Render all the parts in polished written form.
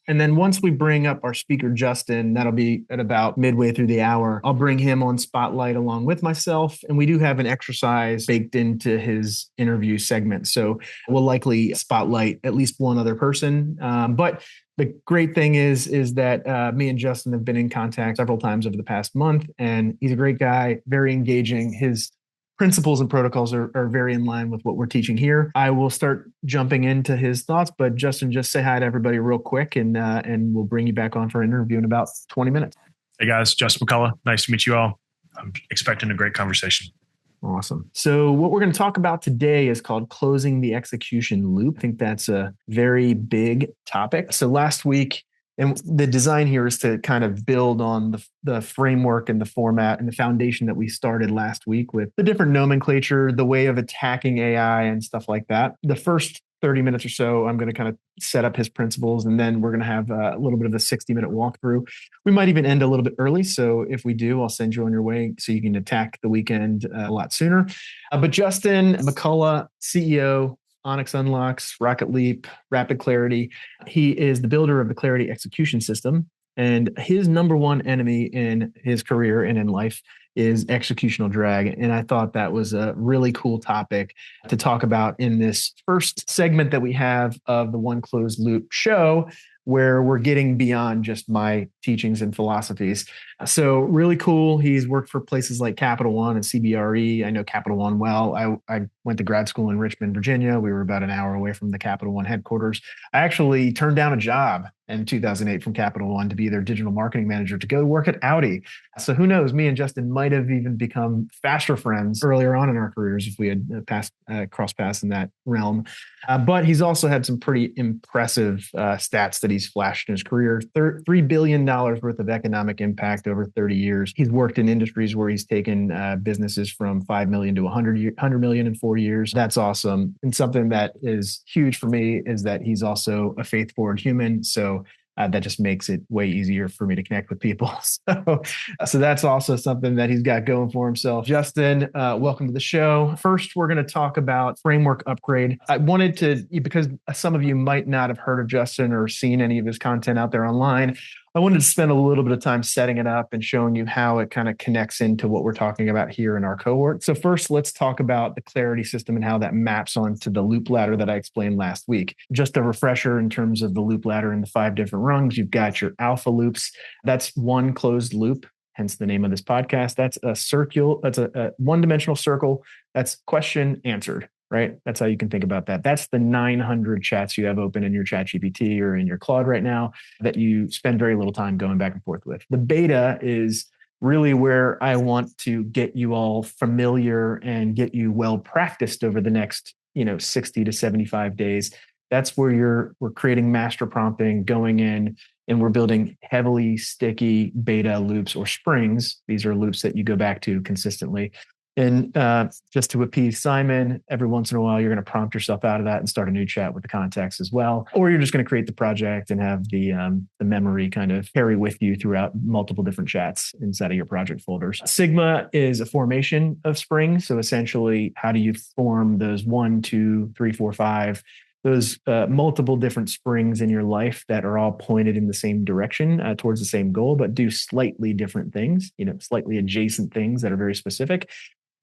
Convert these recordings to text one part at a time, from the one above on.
And then once we bring up our speaker, Justin, that'll be at about midway through the hour. I'll bring him on spotlight along with myself. And we do have an exercise baked into his interview segment. So we'll likely spotlight at least one other person. But the great thing is that me and Justin have been in contact several times over the past month, and he's a great guy, very engaging. His principles and protocols are very in line with what we're teaching here. I will start jumping into his thoughts, but Justin, just say hi to everybody real quick, and we'll bring you back on for an interview in about 20 minutes. Hey guys, Justin McCullough. Nice to meet you all. I'm expecting a great conversation. Awesome. So what we're going to talk about today is called closing the execution loop. I think that's a very big topic. So last week, and the design here is to kind of build on the framework and the format and the foundation that we started last week with the different nomenclature, the way of attacking AI and stuff like that. The first 30 minutes or so, I'm going to kind of set up his principles, and then we're going to have a little bit of a 60-minute walkthrough. We might even end a little bit early. So if we do, I'll send you on your way so you can attack the weekend a lot sooner. But Justin McCullough, CEO, OnyxUnlocks, RocketLeap, RapidClarity. He is the builder of the Clarity execution system. And his number one enemy in his career and in life is executional drag. And I thought that was a really cool topic to talk about in this first segment that we have of the One Closed Loop show, where we're getting beyond just my teachings and philosophies. So really cool. He's worked for places like Capital One and CBRE. I know Capital One well. I went to grad school in Richmond, Virginia. We were about an hour away from the Capital One headquarters. I actually turned down a job in 2008 from Capital One to be their digital marketing manager to go work at Audi. So who knows, me and Justin might have even become faster friends earlier on in our careers if we had crossed paths in that realm. But he's also had some pretty impressive stats that he's flashed in his career. $3 billion worth of economic impact over 30 years. He's worked in industries where he's taken businesses from 5 million to 100 million in 4 years. That's awesome. And something that is huge for me is that he's also a faith-forward human. So that just makes it way easier for me to connect with people. So that's also something that he's got going for himself. Justin, welcome to the show. First, we're going to talk about framework upgrade. I wanted to, because some of you might not have heard of Justin or seen any of his content out there online, I wanted to spend a little bit of time setting it up and showing you how it kind of connects into what we're talking about here in our cohort. So first, let's talk about the Clarity system and how that maps onto the loop ladder that I explained last week. Just a refresher in terms of the loop ladder and the 5 different rungs. You've got your alpha loops. That's one closed loop, hence the name of this podcast. That's a circle. That's a one-dimensional circle. That's question answered. Right? That's how you can think about that. That's the 900 chats you have open in your ChatGPT or in your Claude right now that you spend very little time going back and forth with. The beta is really where I want to get you all familiar and get you well practiced over the next, 60 to 75 days. That's where we're creating master prompting, going in, and we're building heavily sticky beta loops or springs. These are loops that you go back to consistently. And just to appease Simon, every once in a while, you're going to prompt yourself out of that and start a new chat with the context as well. Or you're just going to create the project and have the memory kind of carry with you throughout multiple different chats inside of your project folders. Sigma is a formation of springs. So essentially, how do you form those 1, 2, 3, 4, 5, those multiple different springs in your life that are all pointed in the same direction towards the same goal, but do slightly different things, slightly adjacent things that are very specific.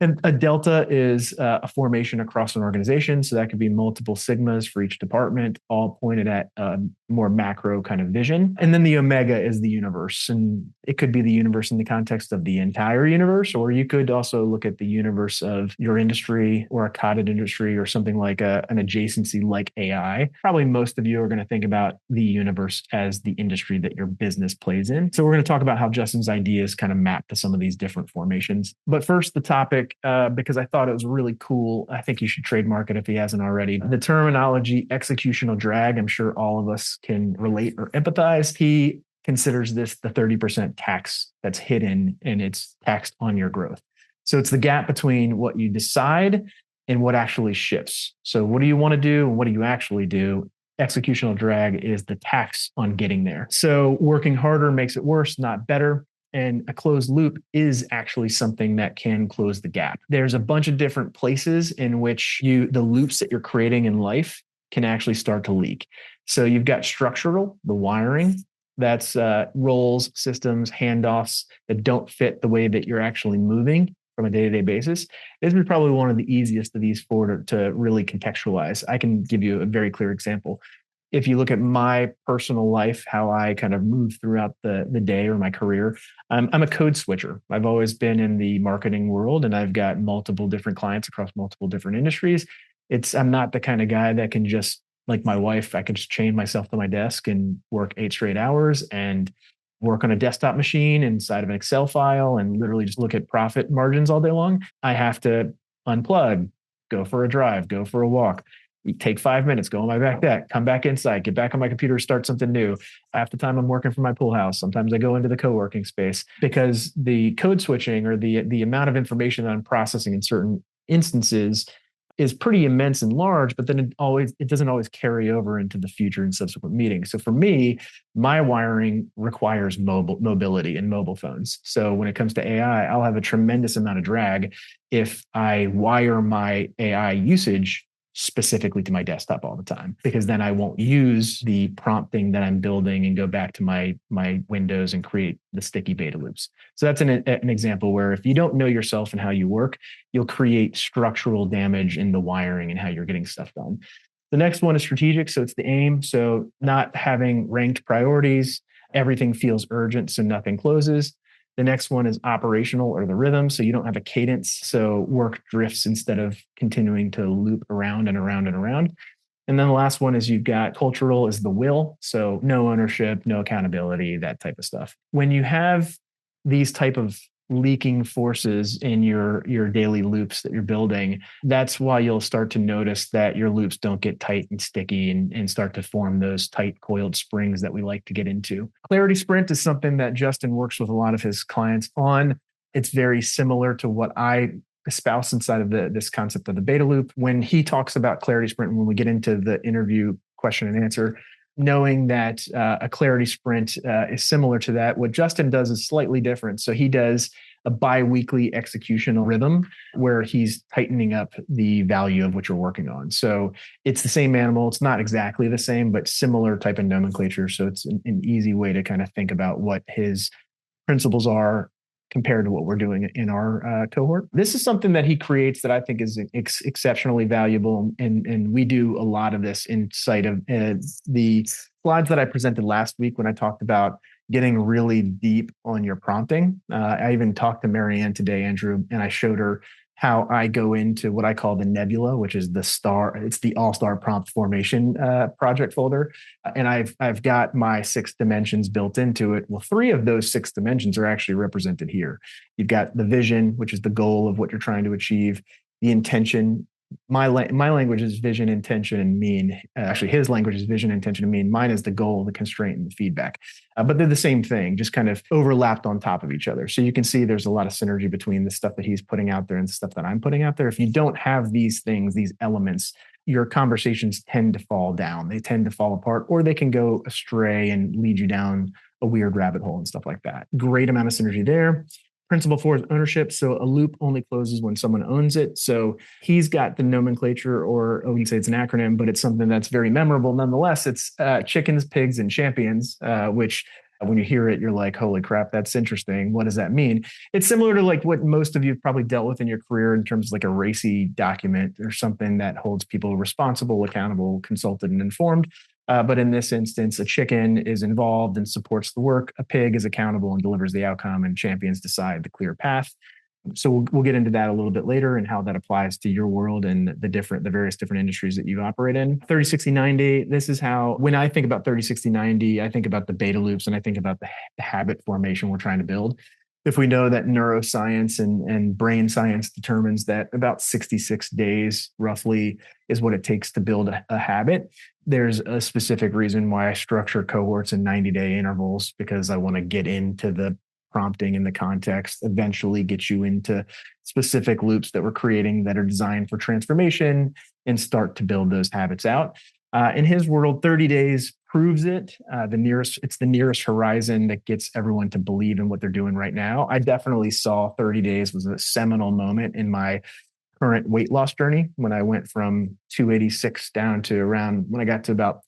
And a delta is a formation across an organization. So that could be multiple sigmas for each department, all pointed at a more macro kind of vision. And then the omega is the universe. And it could be the universe in the context of the entire universe, or you could also look at the universe of your industry or a cottage industry or something like an adjacency like AI. Probably most of you are going to think about the universe as the industry that your business plays in. So we're going to talk about how Justin's ideas kind of map to some of these different formations. But first, the topic, because I thought it was really cool. I think you should trademark it if he hasn't already. The terminology executional drag, I'm sure all of us can relate or empathize. He considers this the 30% tax that's hidden and it's taxed on your growth. So it's the gap between what you decide and what actually shifts. So what do you want to do and what do you actually do? Executional drag is the tax on getting there. So working harder makes it worse, not better. And a closed loop is actually something that can close the gap. There's a bunch of different places in which the loops that you're creating in life can actually start to leak. So you've got structural, the wiring, that's roles, systems, handoffs that don't fit the way that you're actually moving from a day-to-day basis. This is probably one of the easiest of these four to really contextualize. I can give you a very clear example. If you look at my personal life, how I kind of move throughout the day or my career, I'm a code switcher. I've always been in the marketing world, and I've got multiple different clients across multiple different industries. I'm not the kind of guy that can just, like my wife, I can just chain myself to my desk and work 8 straight hours and work on a desktop machine inside of an Excel file and literally just look at profit margins all day long. I have to unplug, go for a drive, go for a walk. Take 5 minutes, go on my back deck, come back inside, get back on my computer, start something new. Half the time I'm working from my pool house. Sometimes I go into the co-working space because the code switching or the amount of information that I'm processing in certain instances is pretty immense and large, but then it doesn't always carry over into the future and subsequent meetings. So for me, my wiring requires mobility and mobile phones. So when it comes to AI, I'll have a tremendous amount of drag if I wire my AI usage specifically to my desktop all the time, because then I won't use the prompting that I'm building and go back to my windows and create the sticky beta loops. So that's an example where if you don't know yourself and how you work, you'll create structural damage in the wiring and how you're getting stuff done. The next one is strategic. So it's the aim. So not having ranked priorities, everything feels urgent, so nothing closes. The next one is operational or the rhythm. So you don't have a cadence. So work drifts instead of continuing to loop around and around and around. And then the last one is you've got cultural is the will. So no ownership, no accountability, that type of stuff. When you have these type of leaking forces in your daily loops that you're building, that's why you'll start to notice that your loops don't get tight and sticky and start to form those tight coiled springs that we like to get into. Clarity Sprint is something that Justin works with a lot of his clients on. It's very similar to what I espouse inside of this concept of the beta loop. When he talks about Clarity Sprint, when we get into the interview question and answer, knowing that a clarity sprint is similar to that. What Justin does is slightly different. So he does a bi-weekly executional rhythm where he's tightening up the value of what you're working on. So it's the same animal. It's not exactly the same, but similar type of nomenclature. So it's an easy way to kind of think about what his principles are compared to what we're doing in our cohort. This is something that he creates that I think is exceptionally valuable. And we do a lot of this inside of the slides that I presented last week when I talked about getting really deep on your prompting. I even talked to Marianne today, Andrew, and I showed her how I go into what I call the nebula, which is it's the all-star prompt formation project folder. And I've got my 6 dimensions built into it. Well, 3 of those 6 dimensions are actually represented here. You've got the vision, which is the goal of what you're trying to achieve, the intention. My language is vision, intention, and mean. Actually, his language is vision, intention, and mean. Mine is the goal, the constraint, and the feedback. But they're the same thing, just kind of overlapped on top of each other. So you can see there's a lot of synergy between the stuff that he's putting out there and the stuff that I'm putting out there. If you don't have these things, these elements, your conversations tend to fall down. They tend to fall apart, or they can go astray and lead you down a weird rabbit hole and stuff like that. Great amount of synergy there. Principle 4 is ownership. So a loop only closes when someone owns it. So he's got the nomenclature, or I wouldn't say it's an acronym, but it's something that's very memorable. Nonetheless, it's chickens, pigs, and champions, which when you hear it, you're like, holy crap, that's interesting. What does that mean? It's similar to like what most of you have probably dealt with in your career in terms of like a RACI document or something that holds people responsible, accountable, consulted, and informed. But in this instance, a chicken is involved and supports the work. A pig is accountable and delivers the outcome, and champions decide the clear path. So we'll get into that a little bit later and how that applies to your world and the various different industries that you operate in. 30, 60, 90. This is how, when I think about 30, 60, 90, I think about the beta loops and I think about the habit formation we're trying to build. If we know that neuroscience and brain science determines that about 66 days roughly is what it takes to build a habit, there's a specific reason why I structure cohorts in 90-day intervals, because I want to get into the prompting and the context, eventually get you into specific loops that we're creating that are designed for transformation and start to build those habits out. In his world, 30 days proves it. It's the nearest horizon that gets everyone to believe in what they're doing right now. I definitely saw 30 days was a seminal moment in my current weight loss journey when I went from 286 down to around when I got to about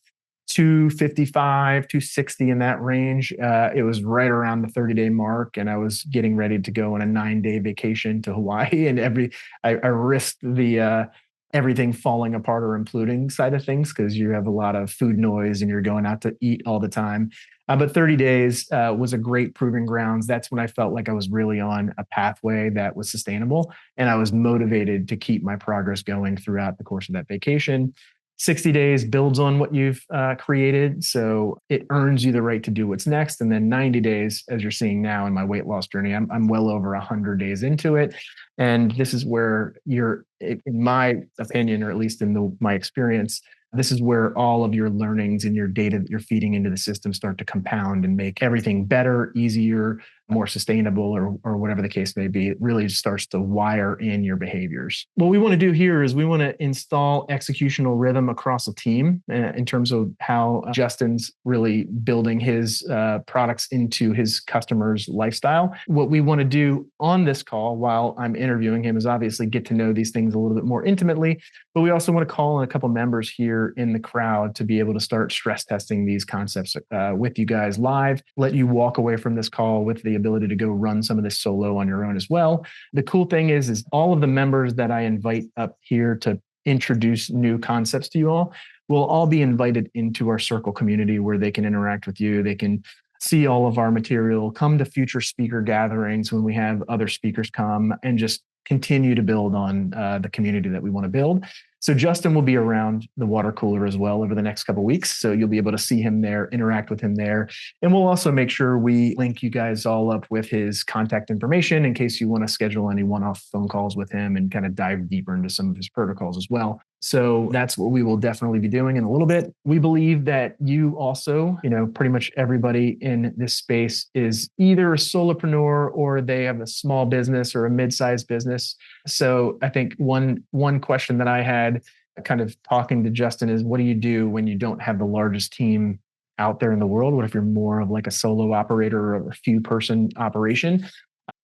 255, 260 in that range. It was right around the 30-day mark, and I was getting ready to go on a 9-day vacation to Hawaii. And I risked the everything falling apart or imploding side of things because you have a lot of food noise and you're going out to eat all the time. But 30 days was a great proving grounds. That's when I felt like I was really on a pathway that was sustainable, and I was motivated to keep my progress going throughout the course of that vacation. 60 days builds on what you've created. So it earns you the right to do what's next. And then 90 days, as you're seeing now in my weight loss journey, I'm well over 100 days into it. And this is where in my opinion, or at least in my experience, this is where all of your learnings and your data that you're feeding into the system start to compound and make everything better, easier, more sustainable, or whatever the case may be. It really starts to wire in your behaviors. What we want to do here is we want to install executional rhythm across a team in terms of how Justin's really building his products into his customers' lifestyle. What we want to do on this call while I'm interviewing him is obviously get to know these things a little bit more intimately, but we also want to call in a couple members here in the crowd to be able to start stress testing these concepts with you guys live, let you walk away from this call with the ability to go run some of this solo on your own as well. The cool thing is all of the members that I invite up here to introduce new concepts to you all will all be invited into our circle community where they can interact with you. They can see all of our material, come to future speaker gatherings when we have other speakers come, and just continue to build on the community that we want to build. So Justin will be around the water cooler as well over the next couple of weeks. So you'll be able to see him there, interact with him there. And we'll also make sure we link you guys all up with his contact information in case you want to schedule any one-off phone calls with him and kind of dive deeper into some of his protocols as well. So that's what we will definitely be doing in a little bit. We believe that you also, pretty much everybody in this space is either a solopreneur or they have a small business or a mid-sized business. So I think one question that I had kind of talking to Justin is, what do you do when you don't have the largest team out there in the world? What if you're more of like a solo operator or a few person operation?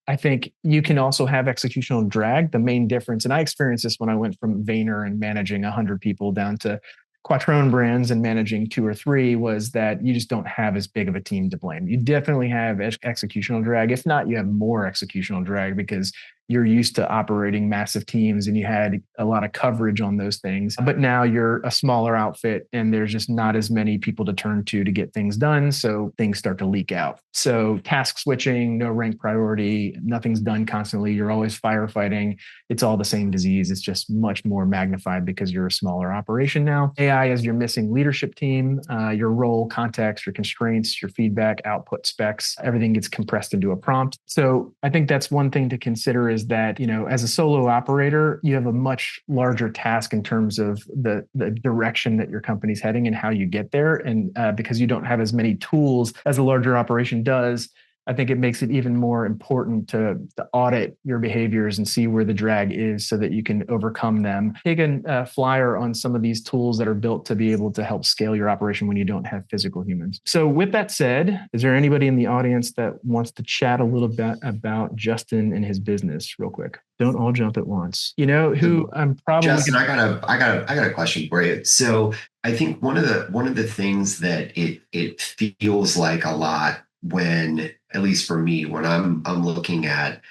I think you can also have executional drag. The main difference, and I experienced this when I went from Vayner and managing 100 people down to Quattrone brands and managing 2 or 3, was that you just don't have as big of a team to blame. You definitely have executional drag. If not, you have more executional drag because you're used to operating massive teams and you had a lot of coverage on those things. But now you're a smaller outfit and there's just not as many people to turn to get things done. So things start to leak out. So task switching, no rank priority, nothing's done constantly. You're always firefighting. It's all the same disease. It's just much more magnified because you're a smaller operation now. AI is your missing leadership team, your role, context, your constraints, your feedback, output specs, everything gets compressed into a prompt. So I think that's one thing to consider is that, as a solo operator, you have a much larger task in terms of the direction that your company's heading and how you get there. And because you don't have as many tools as a larger operation does, I think it makes it even more important to audit your behaviors and see where the drag is so that you can overcome them. Take a flyer on some of these tools that are built to be able to help scale your operation when you don't have physical humans. So with that said, is there anybody in the audience that wants to chat a little bit about Justin and his business real quick? Don't all jump at once. Who I'm probably Justin, I got a question for you. So I think one of the things that it feels like a lot when, at least for me, when I'm looking at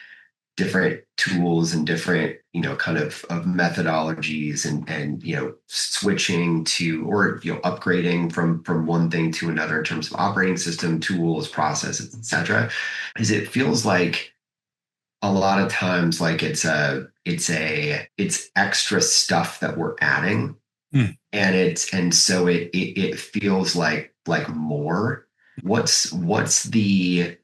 different tools and different, kind of methodologies and switching to, or, upgrading from one thing to another in terms of operating system, tools, processes, et cetera, is it feels like a lot of times like it's extra stuff that we're adding. And so it feels like more. What's the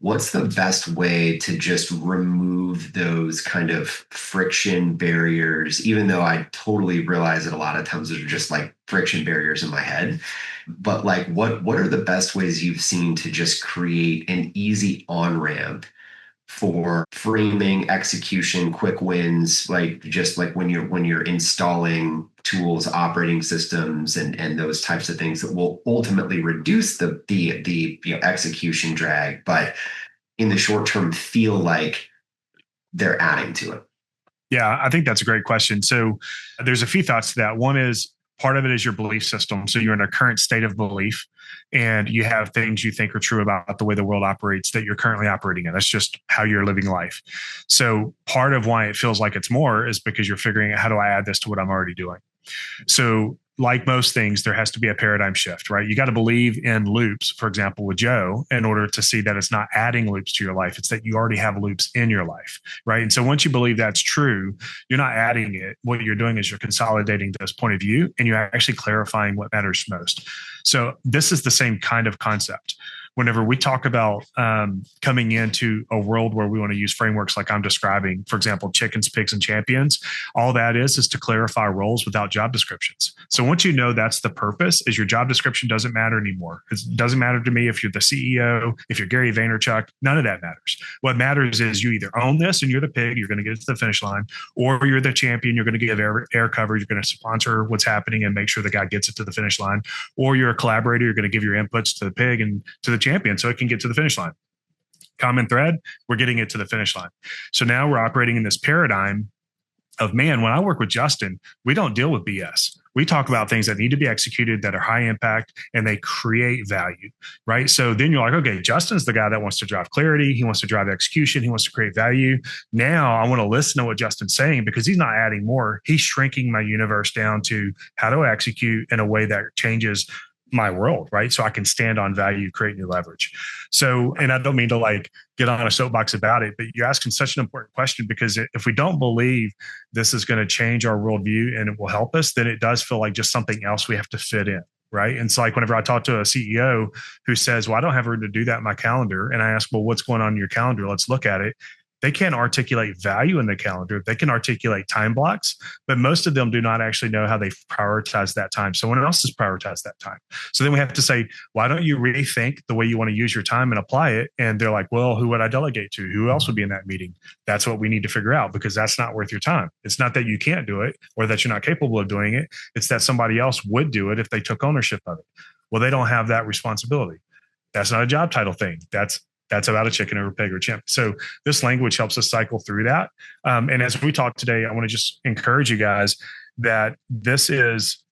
best way to just remove those kind of friction barriers, even though I totally realize that a lot of times those are just like friction barriers in my head, but like what are the best ways you've seen to just create an easy on-ramp for framing, execution, quick wins, like just like when you're installing tools, operating systems, and those types of things that will ultimately reduce the execution drag, but in the short term feel like they're adding to it. Yeah, I think that's a great question. So there's a few thoughts to that. One is part of it is your belief system. So you're in a current state of belief and you have things you think are true about the way the world operates that you're currently operating in. That's just how you're living life. So part of why it feels like it's more is because you're figuring out, how do I add this to what I'm already doing? So like most things, there has to be a paradigm shift, right? You got to believe in loops, for example, with Joe, in order to see that it's not adding loops to your life. It's that you already have loops in your life, right? And so once you believe that's true, you're not adding it. What you're doing is you're consolidating this point of view and you're actually clarifying what matters most. So this is the same kind of concept. Whenever we talk about coming into a world where we want to use frameworks like I'm describing, for example, chickens, pigs, and champions, all that is to clarify roles without job descriptions. So once you know that's the purpose, is your job description doesn't matter anymore. It doesn't matter to me if you're the CEO, if you're Gary Vaynerchuk, none of that matters. What matters is you either own this and you're the pig, you're going to get it to the finish line, or you're the champion, you're going to give air cover, you're going to sponsor what's happening and make sure the guy gets it to the finish line, or you're a collaborator, you're going to give your inputs to the pig and to the champion so it can get to the finish line. Common thread, we're getting it to the finish line. So now we're operating in this paradigm of, man, when I work with Justin, we don't deal with BS. We talk about things that need to be executed, that are high impact, and they create value, right? So then you're like, okay, Justin's the guy that wants to drive clarity. He wants to drive execution. He wants to create value. Now I want to listen to what Justin's saying because he's not adding more. He's shrinking my universe down to how do I execute in a way that changes my world, right? So I can stand on value, create new leverage. So, and I don't mean to like get on a soapbox about it, but you're asking such an important question because if we don't believe this is going to change our worldview and it will help us, then it does feel like just something else we have to fit in. Right. And it's like whenever I talk to a CEO who says, well, I don't have room to do that in my calendar. And I ask, well, what's going on in your calendar? Let's look at it. They can't articulate value in the calendar. They can articulate time blocks, but most of them do not actually know how they prioritize that time. Someone else has prioritized that time. So then we have to say, why don't you rethink the way you want to use your time and apply it? And they're like, well, who would I delegate to? Who else would be in that meeting? That's what we need to figure out because that's not worth your time. It's not that you can't do it or that you're not capable of doing it. It's that somebody else would do it if they took ownership of it. Well, they don't have that responsibility. That's not a job title thing. That's about a chicken or a pig or a chimp. So this language helps us cycle through that. And as we talk today, I want to just encourage you guys that this is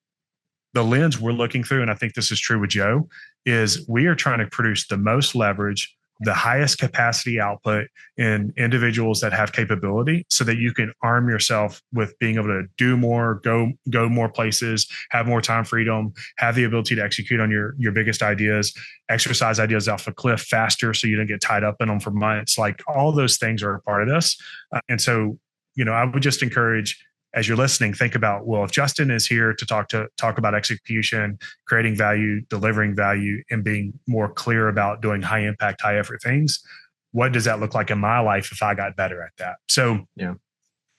the lens we're looking through. And I think this is true with Joe, is we are trying to produce the most leverage, the highest capacity output in individuals that have capability so that you can arm yourself with being able to do more, go more places, have more time freedom, have the ability to execute on your biggest ideas, exercise ideas off a cliff faster so you don't get tied up in them for months. Like all those things are a part of this. And so, I would just encourage, as you're listening, think about, well, if Justin is here to talk about execution, creating value, delivering value, and being more clear about doing high impact, high effort things, what does that look like in my life if I got better at that? So yeah,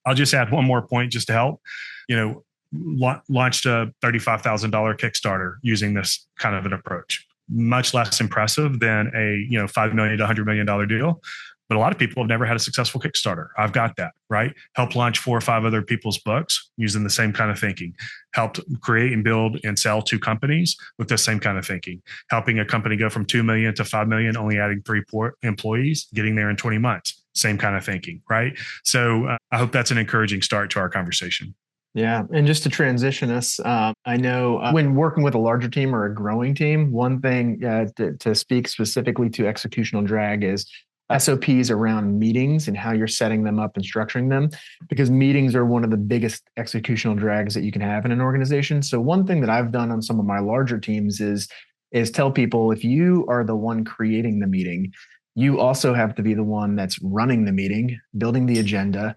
I'll just add one more point just to help. Launched a $35,000 Kickstarter using this kind of an approach. Much less impressive than a $5 million to $100 million deal. But a lot of people have never had a successful Kickstarter. I've got that, right? Helped launch 4 or 5 other people's books using the same kind of thinking. Helped create and build and sell 2 companies with the same kind of thinking. Helping a company go from 2 million to 5 million, only adding 3 employees, getting there in 20 months. Same kind of thinking, right? So I hope that's an encouraging start to our conversation. Yeah. And just to transition us, I know when working with a larger team or a growing team, one thing to speak specifically to executional drag is SOPs around meetings and how you're setting them up and structuring them, because meetings are one of the biggest executional drags that you can have in an organization. So one thing that I've done on some of my larger teams is tell people, if you are the one creating the meeting, you also have to be the one that's running the meeting, building the agenda,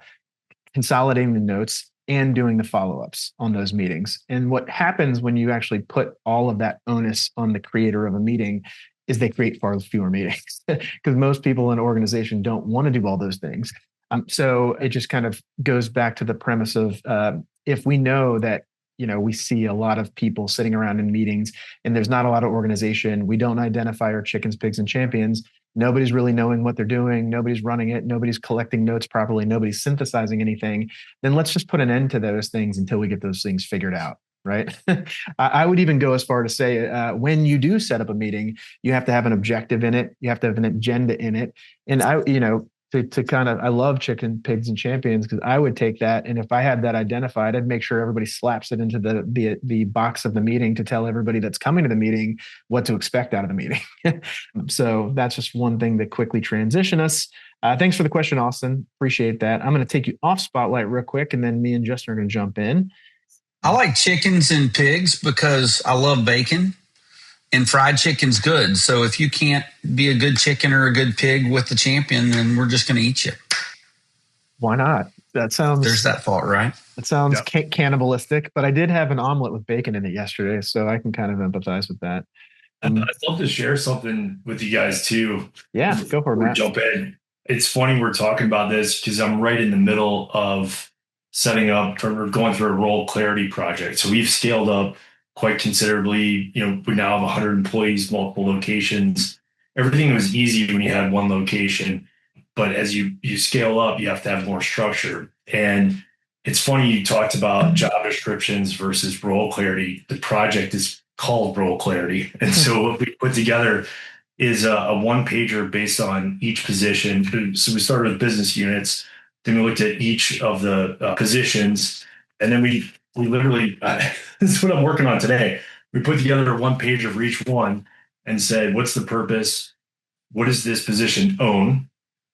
consolidating the notes, and doing the follow-ups on those meetings. And what happens when you actually put all of that onus on the creator of a meeting is they create far fewer meetings because most people in an organization don't want to do all those things. So it just kind of goes back to the premise of if we know that, we see a lot of people sitting around in meetings and there's not a lot of organization, we don't identify our chickens, pigs, and champions. Nobody's really knowing what they're doing. Nobody's running it. Nobody's collecting notes properly. Nobody's synthesizing anything. Then let's just put an end to those things until we get those things figured out. Right. I would even go as far to say when you do set up a meeting, you have to have an objective in it. You have to have an agenda in it. And to kind of, I love chicken, pigs, and champions because I would take that. And if I had that identified, I'd make sure everybody slaps it into the box of the meeting to tell everybody that's coming to the meeting what to expect out of the meeting. So that's just one thing to quickly transition us. Thanks for the question, Austin. Appreciate that. I'm going to take you off spotlight real quick, and then me and Justin are going to jump in. I like chickens and pigs because I love bacon. And fried chicken's good. So if you can't be a good chicken or a good pig with the champion, then we're just going to eat you. Why not? That sounds... There's that thought, right? It sounds cannibalistic, but I did have an omelet with bacon in it yesterday, so I can kind of empathize with that. I'd love to share something with you guys too. Yeah, go for it, Matt. Jump in. It's funny we're talking about this because I'm right in the middle of setting up or going through a role clarity project. So we've scaled up quite considerably. We now have 100 employees, multiple locations. Everything was easy when you had one location, but as you scale up, you have to have more structure. And it's funny, you talked about job descriptions versus role clarity. The project is called role clarity. And so what we put together is a one-pager based on each position. So we started with business units, then we looked at each of the positions, and then we literally, this is what I'm working on today. We put together a one pager for each one and said, what's the purpose? What does this position own?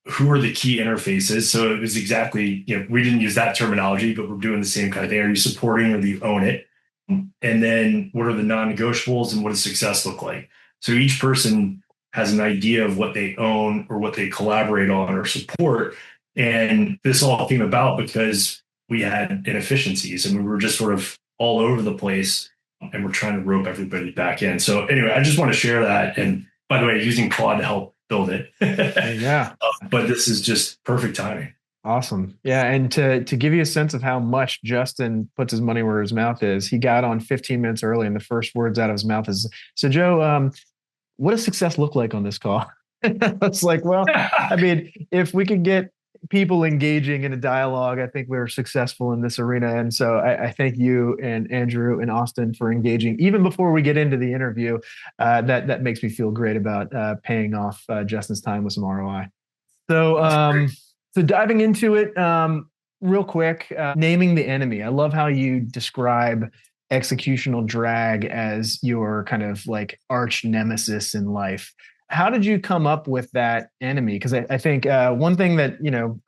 Who are the key interfaces? So it was exactly, we didn't use that terminology, but we're doing the same kind of thing. Are you supporting or do you own it? And then what are the non-negotiables and what does success look like? So each person has an idea of what they own or what they collaborate on or support. And this all came about because we had inefficiencies and we were just sort of all over the place and we're trying to rope everybody back in. So anyway, I just want to share that. And by the way, using Claude to help build it. Yeah. But this is just perfect timing. Awesome. Yeah. And to give you a sense of how much Justin puts his money where his mouth is, he got on 15 minutes early and the first words out of his mouth is, so Joe, what does success look like on this call? It's like, well, I mean, if we could get people engaging in a dialogue, I think we're successful in this arena. And so I thank you and Andrew and Austin for engaging even before we get into the interview. That makes me feel great about paying off Justin's time with some ROI. So diving into it real quick, naming the enemy. I love how you describe executional drag as your kind of like arch nemesis in life. How did you come up with that enemy? Because I think one thing that,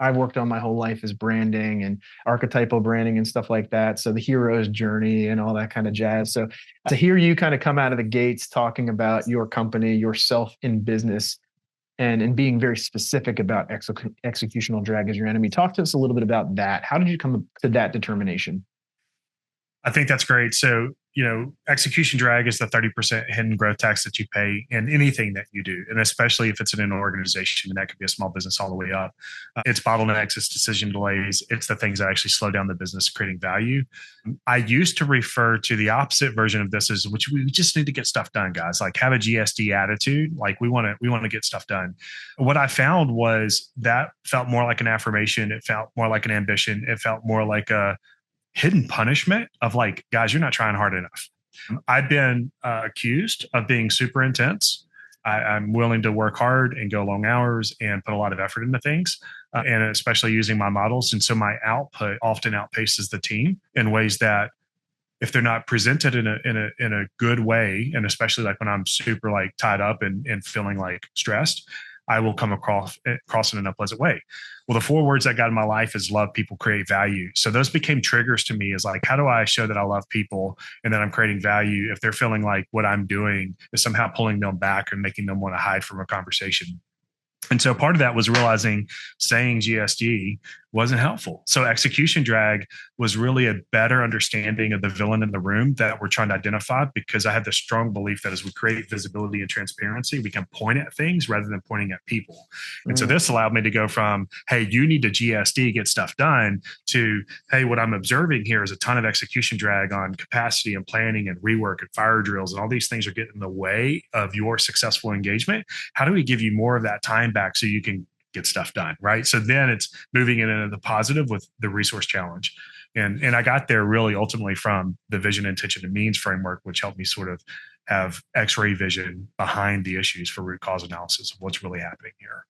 I've worked on my whole life is branding and archetypal branding and stuff like that. So the hero's journey and all that kind of jazz. So to hear you kind of come out of the gates talking about your company, yourself in business, and being very specific about executional drag as your enemy. Talk to us a little bit about that. How did you come to that determination? I think that's great. So, execution drag is the 30% hidden growth tax that you pay in anything that you do. And especially if it's in an organization, and that could be a small business all the way up. It's bottlenecks, it's decision delays, it's the things that actually slow down the business creating value. I used to refer to the opposite version of this as, which we just need to get stuff done, guys. Like have a GSD attitude. Like we want to get stuff done. What I found was that felt more like an affirmation. It felt more like an ambition. It felt more like a hidden punishment of like, guys, you're not trying hard enough. I've been accused of being super intense. I'm willing to work hard and go long hours and put a lot of effort into things, and especially using my models. And so my output often outpaces the team in ways that if they're not presented in a good way, and especially like when I'm super like tied up and feeling like stressed, I will come across in an unpleasant way. Well, the 4 words that got in my life is love, people, create value. So those became triggers to me as like, how do I show that I love people and that I'm creating value if they're feeling like what I'm doing is somehow pulling them back and making them want to hide from a conversation? And so part of that was realizing saying GSD wasn't helpful. So execution drag was really a better understanding of the villain in the room that we're trying to identify, because I had the strong belief that as we create visibility and transparency, we can point at things rather than pointing at people. And so this allowed me to go from, hey, you need to GSD, get stuff done, to, hey, what I'm observing here is a ton of execution drag on capacity and planning and rework and fire drills. And all these things are getting in the way of your successful engagement. How do we give you more of that time back so you can get stuff done, right? So then it's moving it into the positive with the resource challenge. And I got there really ultimately from the vision, intention, and means framework, which helped me sort of have X-ray vision behind the issues for root cause analysis of what's really happening here.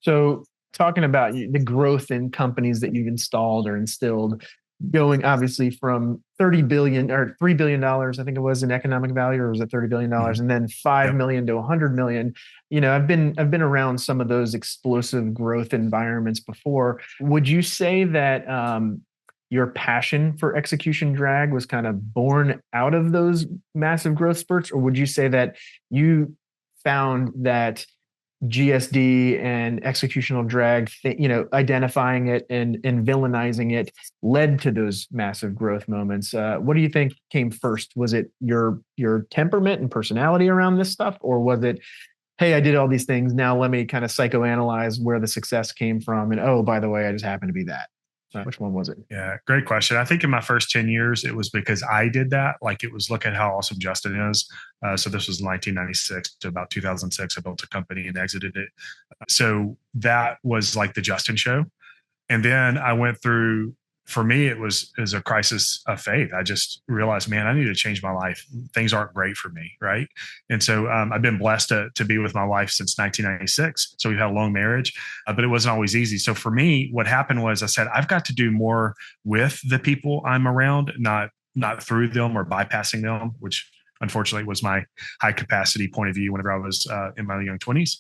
So talking about the growth in companies that you've installed or instilled, going obviously from 30 billion or $3 billion, I think it was, in economic value, or was it $30 billion, and then 5 million to 100 million. I've been around some of those explosive growth environments before. Would you say that your passion for execution drag was kind of born out of those massive growth spurts, or would you say that you found that GSD and executional drag, identifying it and villainizing it led to those massive growth moments? What do you think came first? Was it your temperament and personality around this stuff, or was it, hey, I did all these things, now let me kind of psychoanalyze where the success came from, and oh, by the way, I just happened to be that? Which one was it? Yeah, great question. I think in my first 10 years, it was because I did that. Like, it was, look at how awesome Justin is. So this was 1996 to about 2006. I built a company and exited it. So that was like the Justin show. And then I went through, for me, it was a crisis of faith. I just realized, man, I need to change my life. Things aren't great for me, right? And so I've been blessed to be with my wife since 1996. So we've had a long marriage, but it wasn't always easy. So for me, what happened was I said, I've got to do more with the people I'm around, not through them or bypassing them, which unfortunately was my high capacity point of view whenever I was in my young 20s.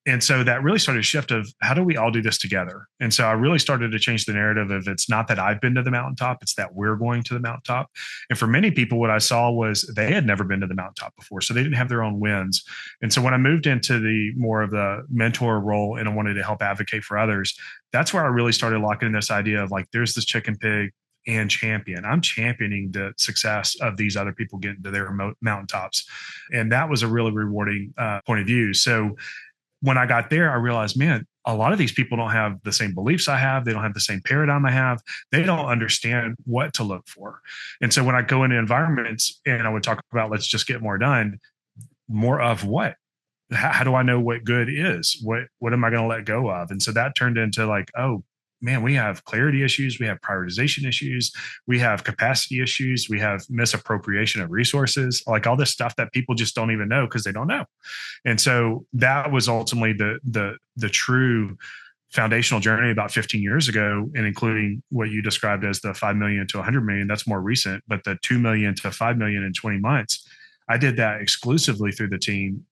And so that really started a shift of, how do we all do this together? And so I really started to change the narrative of, it's not that I've been to the mountaintop, it's that we're going to the mountaintop. And for many people, what I saw was they had never been to the mountaintop before, so they didn't have their own wins. And so when I moved into the more of the mentor role and I wanted to help advocate for others, that's where I really started locking in this idea of, like, there's this chicken pig and champion. I'm championing the success of these other people getting to their mountaintops. And that was a really rewarding point of view. So when I got there, I realized, man, a lot of these people don't have the same beliefs I have. They don't have the same paradigm I have. They don't understand what to look for. And so when I go into environments and I would talk about, let's just get more done, more of what? How do I know what good is? What am I going to let go of? And so that turned into, like, oh, man, we have clarity issues. We have prioritization issues. We have capacity issues. We have misappropriation of resources, like all this stuff that people just don't even know because they don't know. And so that was ultimately the true foundational journey about 15 years ago, and including what you described as the 5 million to 100 million. That's more recent, but the 2 million to 5 million in 20 months. I did that exclusively through the team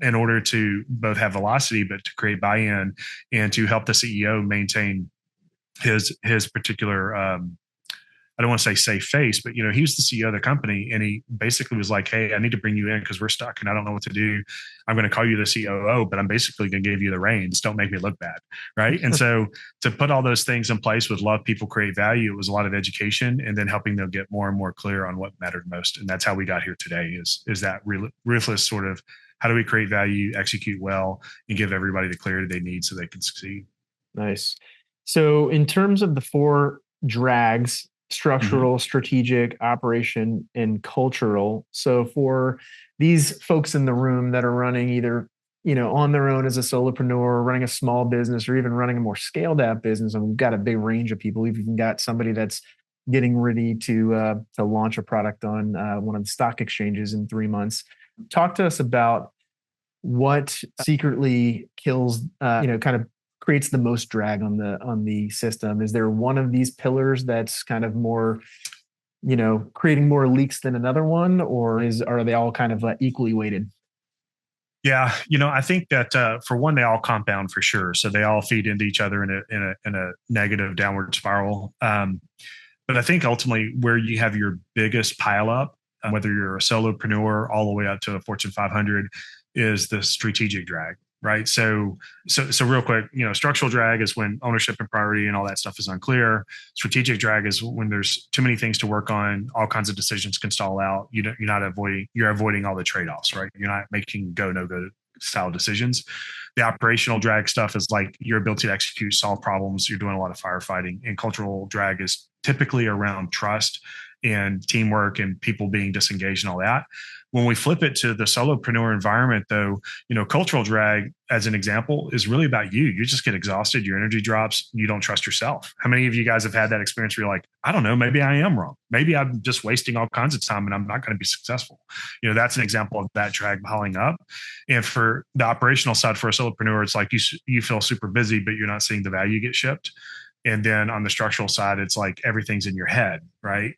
in order to both have velocity, but to create buy-in and to help the CEO maintain his particular, I don't want to say safe face, but, he was the CEO of the company, and he basically was like, hey, I need to bring you in because we're stuck and I don't know what to do. I'm going to call you the COO, but I'm basically going to give you the reins. Don't make me look bad. Right. And so to put all those things in place with love, people, create value, it was a lot of education and then helping them get more and more clear on what mattered most. And that's how we got here today is that ruthless sort of, how do we create value, execute well, and give everybody the clarity they need so they can succeed. Nice. So in terms of the 4 drags, structural, strategic, operation, and cultural. So for these folks in the room that are running either, on their own as a solopreneur, running a small business, or even running a more scaled out business, and we've got a big range of people. We've even got somebody that's getting ready to launch a product on one of the stock exchanges in 3 months. Talk to us about what secretly kills, kind of creates the most drag on the system. Is there one of these pillars that's kind of more, creating more leaks than another one, or are they all kind of equally weighted? Yeah, I think that for one, they all compound for sure. So they all feed into each other in a negative downward spiral. But I think ultimately where you have your biggest pileup, whether you're a solopreneur all the way up to a Fortune 500, is the strategic drag. Right. So real quick, structural drag is when ownership and priority and all that stuff is unclear. Strategic drag is when there's too many things to work on. All kinds of decisions can stall out. You're avoiding all the trade-offs, right? You're not making go, no go style decisions. The operational drag stuff is like your ability to execute, solve problems. You're doing a lot of firefighting, and cultural drag is typically around trust and teamwork and people being disengaged and all that. When we flip it to the solopreneur environment, though, cultural drag, as an example, is really about you. You just get exhausted, your energy drops, you don't trust yourself. How many of you guys have had that experience where you're like, I don't know, maybe I am wrong. Maybe I'm just wasting all kinds of time and I'm not going to be successful. That's an example of that drag piling up. And for the operational side, for a solopreneur, it's like you feel super busy, but you're not seeing the value get shipped. And then on the structural side, it's like everything's in your head, right?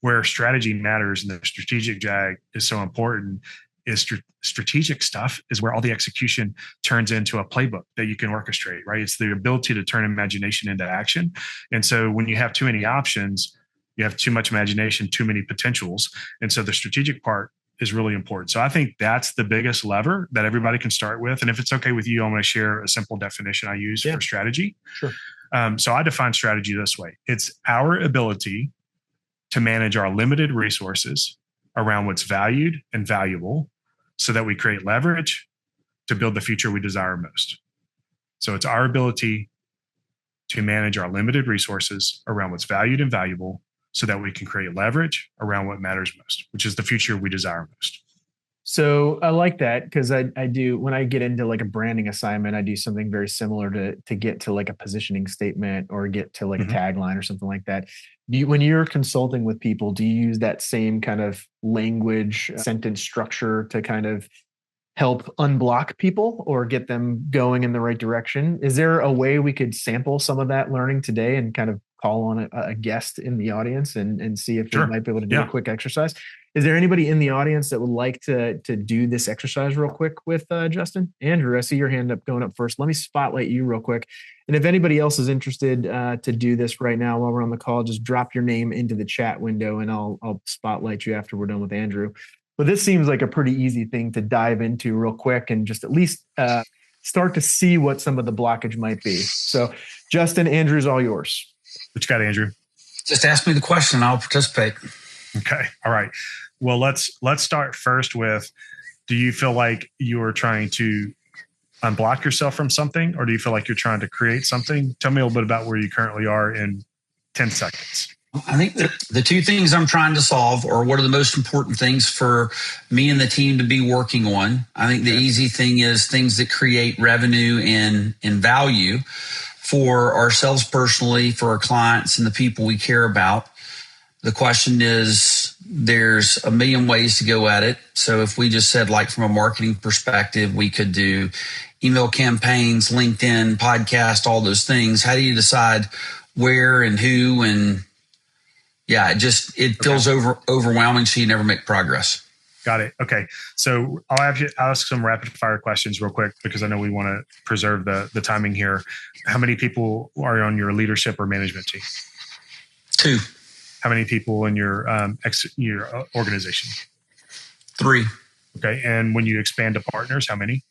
Where strategy matters and the strategic drag is so important is strategic stuff is where all the execution turns into a playbook that you can orchestrate, right? It's the ability to turn imagination into action. And so when you have too many options, you have too much imagination, too many potentials. And so the strategic part is really important. So I think that's the biggest lever that everybody can start with. And if it's okay with you, I'm going to share a simple definition I use for strategy. Sure. So I define strategy this way. It's our ability to manage our limited resources around what's valued and valuable so that we create leverage to build the future we desire most. So it's our ability to manage our limited resources around what's valued and valuable so that we can create leverage around what matters most, which is the future we desire most. So I like that because I do, when I get into like a branding assignment, I do something very similar to get to like a positioning statement or get to like a tagline or something like that. When you're consulting with people, do you use that same kind of language, sentence structure to kind of help unblock people or get them going in the right direction? Is there a way we could sample some of that learning today and kind of call on a guest in the audience and see if they might be able to do a quick exercise? Is there anybody in the audience that would like to do this exercise real quick with Justin? Andrew, I see your hand going up first. Let me spotlight you real quick. And if anybody else is interested to do this right now while we're on the call, just drop your name into the chat window and I'll spotlight you after we're done with Andrew. But this seems like a pretty easy thing to dive into real quick and just at least start to see what some of the blockage might be. So Justin, Andrew's all yours. What you got, Andrew? Just ask me the question. I'll participate. Okay. All right. Well, let's start first with, do you feel like you're trying to unblock yourself from something, or do you feel like you're trying to create something? Tell me a little bit about where you currently are in 10 seconds. I think the two things I'm trying to solve, or what are the most important things for me and the team to be working on. I think the easy thing is things that create revenue and value for ourselves personally, for our clients and the people we care about. The question is, there's a million ways to go at it. So if we just said, like, from a marketing perspective, we could do email campaigns, LinkedIn, podcast, all those things. How do you decide where and who? And it feels overwhelming, so you never make progress. Got it. Okay. So I'll ask some rapid fire questions real quick because I know we want to preserve the timing here. How many people are on your leadership or management team? 2. How many people in your organization? 3. Okay. And when you expand to partners, how many?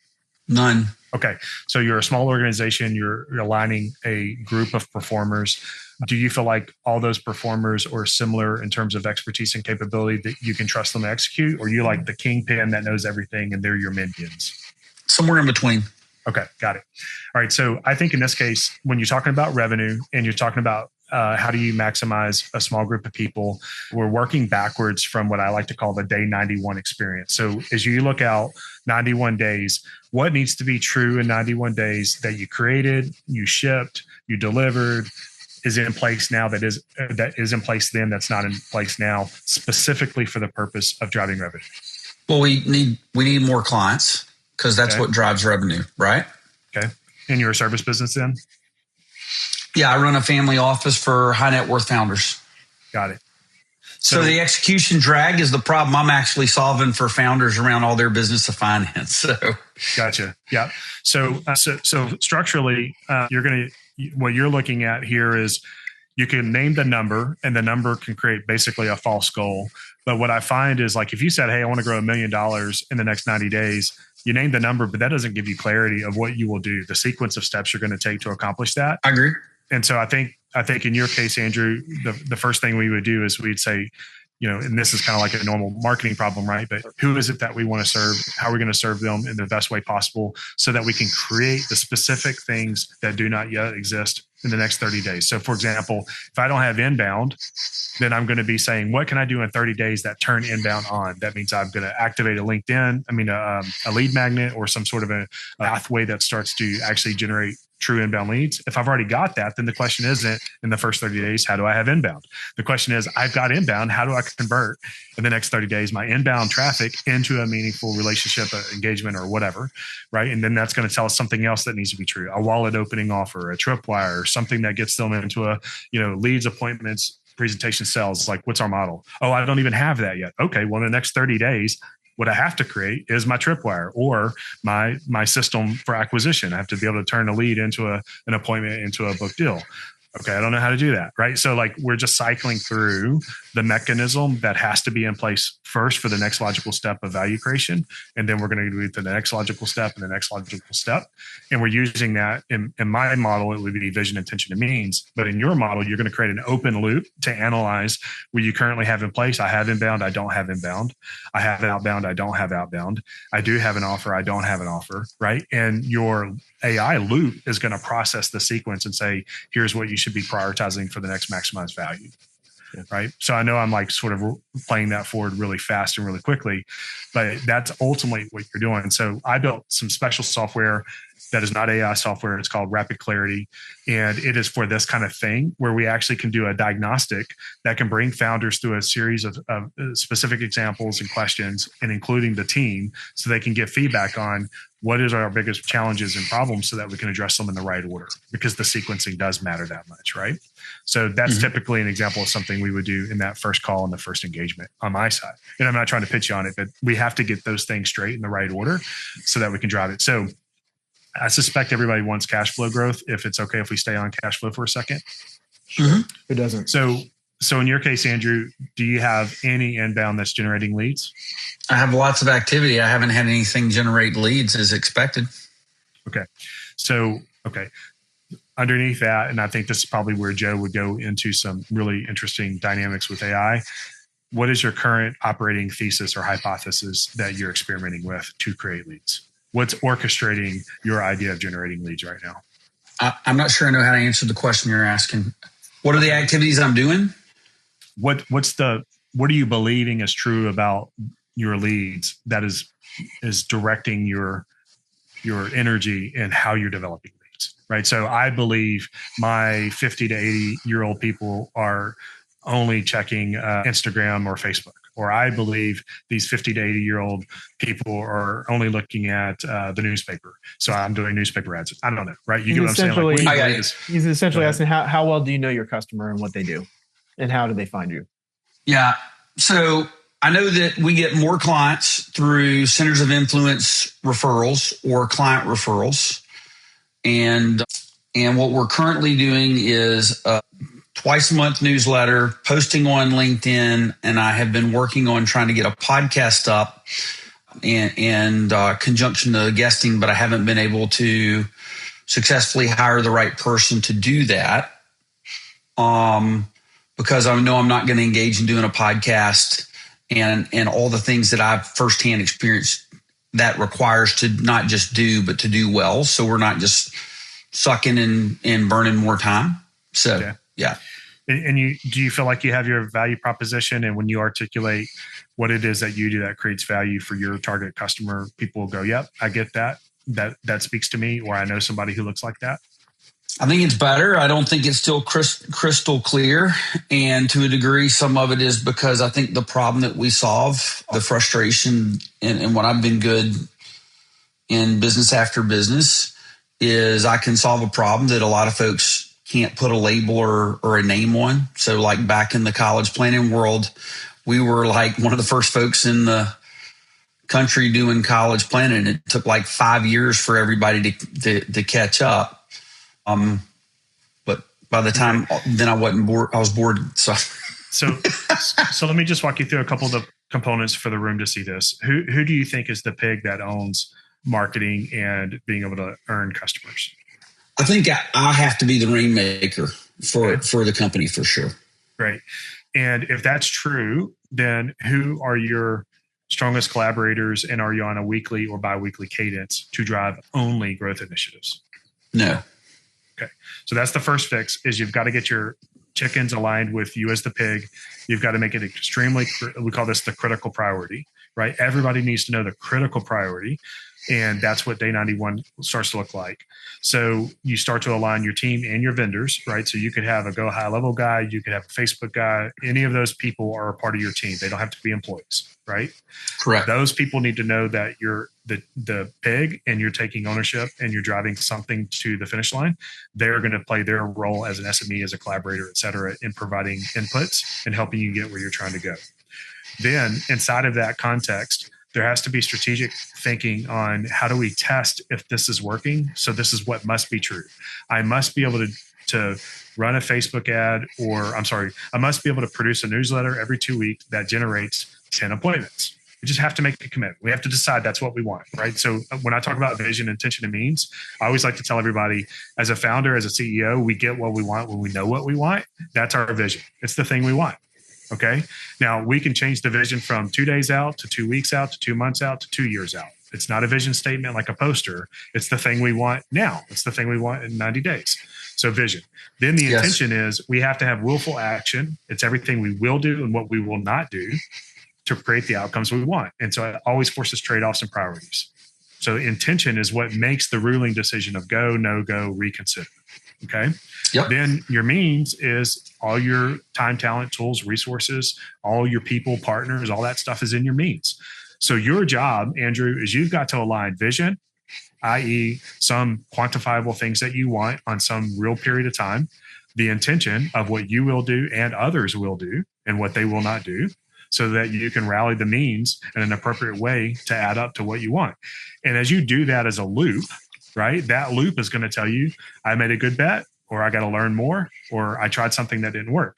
None. Okay. So you're a small organization. You're aligning a group of performers. Do you feel like all those performers are similar in terms of expertise and capability that you can trust them to execute? Or you like the kingpin that knows everything and they're your minions? Somewhere in between. Okay. Got it. All right. So I think in this case, when you're talking about revenue and you're talking about how do you maximize a small group of people, we're working backwards from what I like to call the day 91 experience. So as you look out 91 days, what needs to be true in 91 days that you created, you shipped, you delivered, is in place now, that is in place then, that's not in place now, specifically for the purpose of driving revenue? Well, we need more clients because that's what drives revenue, right? Okay. And you're a service business then? Yeah, I run a family office for high net worth founders. Got it. So the execution drag is the problem I'm actually solving for founders around all their business of finance. So gotcha. Yeah. So structurally, what you're looking at here is you can name the number and the number can create basically a false goal. But what I find is, like, if you said, hey, I want to grow $1 million in the next 90 days, you name the number, but that doesn't give you clarity of what you will do, the sequence of steps you're going to take to accomplish that. I agree. And so I think in your case, Andrew, the first thing we would do is we'd say, and this is kind of like a normal marketing problem, right? But who is it that we want to serve? How are we going to serve them in the best way possible so that we can create the specific things that do not yet exist in the next 30 days. So for example, if I don't have inbound, then I'm going to be saying, what can I do in 30 days that turn inbound on? That means I'm going to activate a lead magnet or some sort of a pathway that starts to actually generate true inbound leads. If I've already got that, then the question isn't in the first 30 days, how do I have inbound? The question is, I've got inbound. How do I convert in the next 30 days my inbound traffic into a meaningful relationship, engagement, or whatever, right? And then that's going to tell us something else that needs to be true: a wallet opening offer, a tripwire, something that gets them into a leads, appointments, presentation, sales. Like, what's our model? Oh, I don't even have that yet. Okay, well, in the next 30 days, what I have to create is my tripwire or my system for acquisition. I have to be able to turn a lead into an appointment into a book deal. Okay, I don't know how to do that, right? So like we're just cycling through the mechanism that has to be in place first for the next logical step of value creation. And then we're going to do the next logical step and the next logical step. And we're using that in my model, it would be vision, intention, and means. But in your model, you're going to create an open loop to analyze what you currently have in place. I have inbound, I don't have inbound. I have outbound, I don't have outbound. I do have an offer, I don't have an offer, right? And your AI loop is going to process the sequence and say, here's what you should be prioritizing for the next maximized value. Yeah. Right. So I know I'm like sort of playing that forward really fast and really quickly, but that's ultimately what you're doing. So I built some special software that is not AI software. It's called RapidClarity. And it is for this kind of thing where we actually can do a diagnostic that can bring founders through a series of specific examples and questions, and including the team, so they can get feedback on what is our biggest challenges and problems so that we can address them in the right order, because the sequencing does matter that much, right? So that's typically an example of something we would do in that first call and the first engagement on my side. And I'm not trying to pitch you on it, but we have to get those things straight in the right order so that we can drive it. So I suspect everybody wants cash flow growth. If it's okay if we stay on cash flow for a second. Sure. Who doesn't? So in your case, Andrew, do you have any inbound that's generating leads? I have lots of activity. I haven't had anything generate leads as expected. Okay. So, underneath that, and I think this is probably where Joe would go into some really interesting dynamics with AI. What is your current operating thesis or hypothesis that you're experimenting with to create leads? What's orchestrating your idea of generating leads right now? I'm not sure I know how to answer the question you're asking. What are the activities I'm doing? What are you believing is true about your leads that is directing your energy and how you're developing leads, right? So I believe my 50 to 80 year old people are only checking Instagram or Facebook. Or I believe these 50 to 80 year old people are only looking at the newspaper. So I'm doing newspaper ads. I don't know, right? You get what I'm saying? Like, he's essentially asking how well do you know your customer and what they do, and how do they find you? Yeah. So I know that we get more clients through centers of influence referrals or client referrals. And what we're currently doing is twice a month newsletter, posting on LinkedIn, and I have been working on trying to get a podcast up and conjunction to guesting, but I haven't been able to successfully hire the right person to do that because I know I'm not going to engage in doing a podcast and all the things that I've firsthand experienced that requires to not just do, but to do well. So we're not just sucking and burning more time. So, yeah. And do you feel like you have your value proposition, and when you articulate what it is that you do that creates value for your target customer, people will go, yep, I get that. That speaks to me, or I know somebody who looks like that? I think it's better. I don't think it's still crystal clear. And to a degree, some of it is because I think the problem that we solve, the frustration, and what I've been good in business after business is I can solve a problem that a lot of folks can't put a label or a name on. So like back in the college planning world, we were like one of the first folks in the country doing college planning. It took like 5 years for everybody to catch up. But by the time then I wasn't bored, I was bored. So let me just walk you through a couple of the components for the room to see this. Who do you think is the pig that owns marketing and being able to earn customers? I think I have to be the rainmaker for the company for sure. Right. And if that's true, then who are your strongest collaborators, and are you on a weekly or biweekly cadence to drive only growth initiatives? No. Okay. So that's the first fix is you've got to get your chickens aligned with you as the pig. You've got to make it extremely, we call this the critical priority, right? Everybody needs to know the critical priority. And that's what day 91 starts to look like. So you start to align your team and your vendors, right? So you could have a go high level guy, you could have a Facebook guy. Any of those people are a part of your team. They don't have to be employees, right? Correct. Those people need to know that you're the pig and you're taking ownership and you're driving something to the finish line. They're going to play their role as an SME, as a collaborator, et cetera, in providing inputs and helping you get where you're trying to go. Then inside of that context, there has to be strategic thinking on how do we test if this is working. So this is what must be true. I must be able to run a Facebook ad, I must be able to produce a newsletter every 2 weeks that generates 10 appointments. We just have to make a commitment. We have to decide that's what we want, right? So when I talk about vision, intention, and means, I always like to tell everybody, as a founder, as a CEO, we get what we want when we know what we want. That's our vision. It's the thing we want. Okay. Now we can change the vision from 2 days out to 2 weeks out to 2 months out to 2 years out. It's not a vision statement like a poster. It's the thing we want now. It's the thing we want in 90 days. So vision. Then the intention is we have to have willful action. It's everything we will do and what we will not do to create the outcomes we want. And so it always forces trade-offs and priorities. So intention is what makes the ruling decision of go, no go, reconsider. Okay. Yep. Then your means is all your time, talent, tools, resources, all your people, partners, all that stuff is in your means. So your job, Andrew, is you've got to align vision, i.e. some quantifiable things that you want on some real period of time, the intention of what you will do and others will do and what they will not do, so that you can rally the means in an appropriate way to add up to what you want. And as you do that as a loop, right, that loop is going to tell you, I made a good bet, or I got to learn more, or I tried something that didn't work.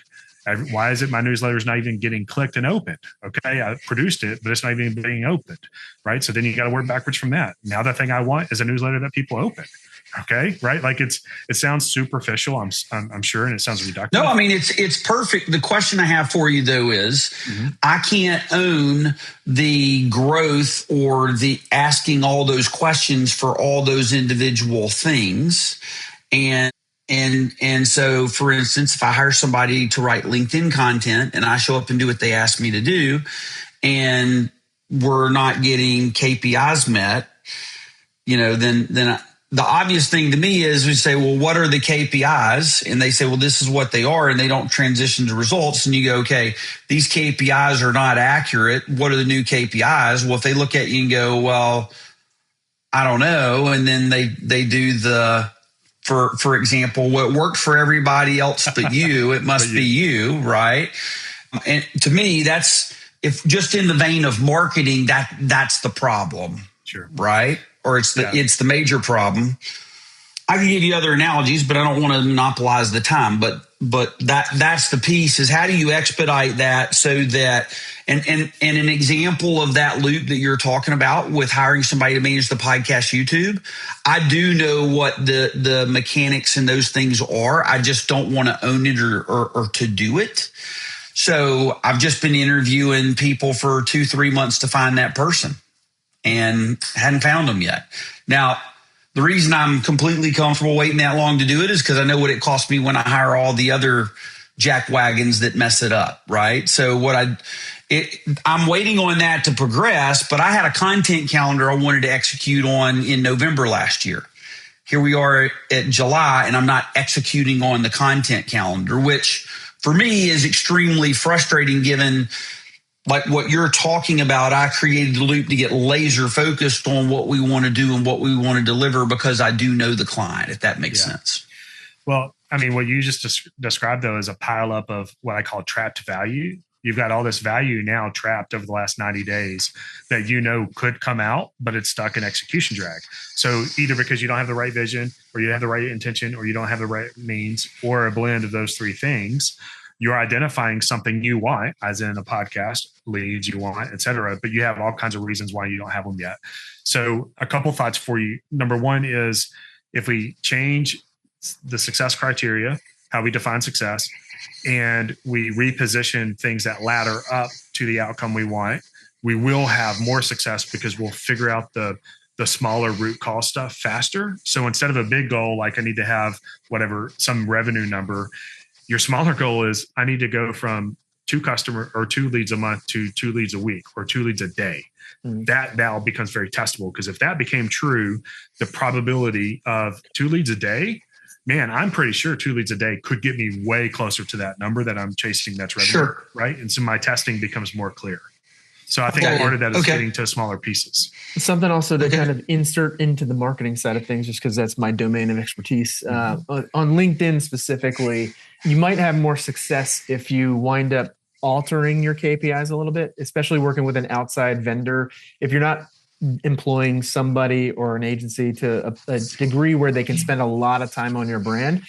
Why is it my newsletter is not even getting clicked and opened? Okay, I produced it, but it's not even being opened, right? So then you got to work backwards from that. Now the thing I want is a newsletter that people open. Okay, right? Like it sounds superficial, I'm sure, and it sounds reductive. No, I mean it's perfect. The question I have for you though is, I can't own the growth or the asking all those questions for all those individual things, and so, for instance, if I hire somebody to write LinkedIn content and I show up and do what they ask me to do, and we're not getting KPIs met, then the obvious thing to me is we say, well, what are the KPIs? And they say, well, this is what they are, and they don't transition to results. And you go, okay, these KPIs are not accurate. What are the new KPIs? Well, if they look at you and go, well, I don't know. And then they do for example, what worked for everybody else but you, it must be you, right? And to me, that's, if just in the vein of marketing, that's the problem. Sure. Right? Or it's the major problem. I can give you other analogies, but I don't want to monopolize the time. But that's the piece, is how do you expedite that so that, and an example of that loop that you're talking about with hiring somebody to manage the podcast YouTube, I do know what the mechanics and those things are. I just don't want to own it or to do it. So I've just been interviewing people for 2-3 months to find that person and hadn't found them yet. Now, the reason I'm completely comfortable waiting that long to do it is because I know what it costs me when I hire all the other jackwagons that mess it up, right? So I'm waiting on that to progress, but I had a content calendar I wanted to execute on in November last year. Here we are at July, and I'm not executing on the content calendar, which for me is extremely frustrating given like what you're talking about. I created the loop to get laser focused on what we want to do and what we want to deliver because I do know the client, if that makes sense. Well, I mean, what you just described, though, is a pileup of what I call trapped value. You've got all this value now trapped over the last 90 days that could come out, but it's stuck in execution drag. So either because you don't have the right vision, or you have the right intention, or you don't have the right means, or a blend of those three things, you're identifying something you want, as in a podcast, leads you want, et cetera, but you have all kinds of reasons why you don't have them yet. So a couple thoughts for you. Number one is, if we change the success criteria, how we define success, and we reposition things that ladder up to the outcome we want, we will have more success because we'll figure out the the smaller root cause stuff faster. So instead of a big goal, like I need to have whatever, some revenue number, your smaller goal is I need to go from 2 leads a month to 2 leads a week or 2 leads a day. That now becomes very testable, because if that became true, the probability of 2 leads a day, man, I'm pretty sure 2 leads a day could get me way closer to that number that I'm chasing. That's revenue, sure. Right? And so my testing becomes more clear. So I think part of that is getting to smaller pieces. Something also to kind of insert into the marketing side of things, just because that's my domain of expertise. On LinkedIn specifically, you might have more success if you wind up altering your KPIs a little bit, especially working with an outside vendor. If you're not employing somebody or an agency to a degree where they can spend a lot of time on your brand,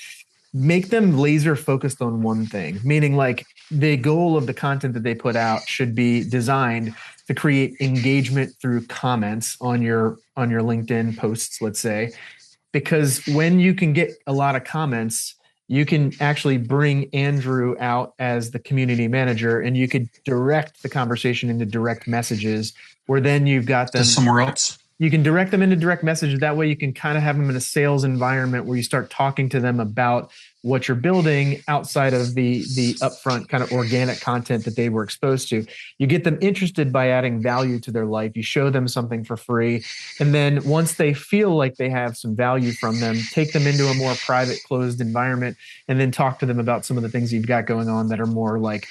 make them laser focused on one thing, meaning like the goal of the content that they put out should be designed to create engagement through comments on your LinkedIn posts, let's say, because when you can get a lot of comments, you can actually bring Andrew out as the community manager, and you could direct the conversation into direct messages, where then you've got them somewhere else. You can direct them into direct messages. That way you can kind of have them in a sales environment where you start talking to them about what you're building outside of the upfront kind of organic content that they were exposed to. You get them interested by adding value to their life. You show them something for free. And then once they feel like they have some value from them, take them into a more private, closed environment, and then talk to them about some of the things you've got going on that are more like,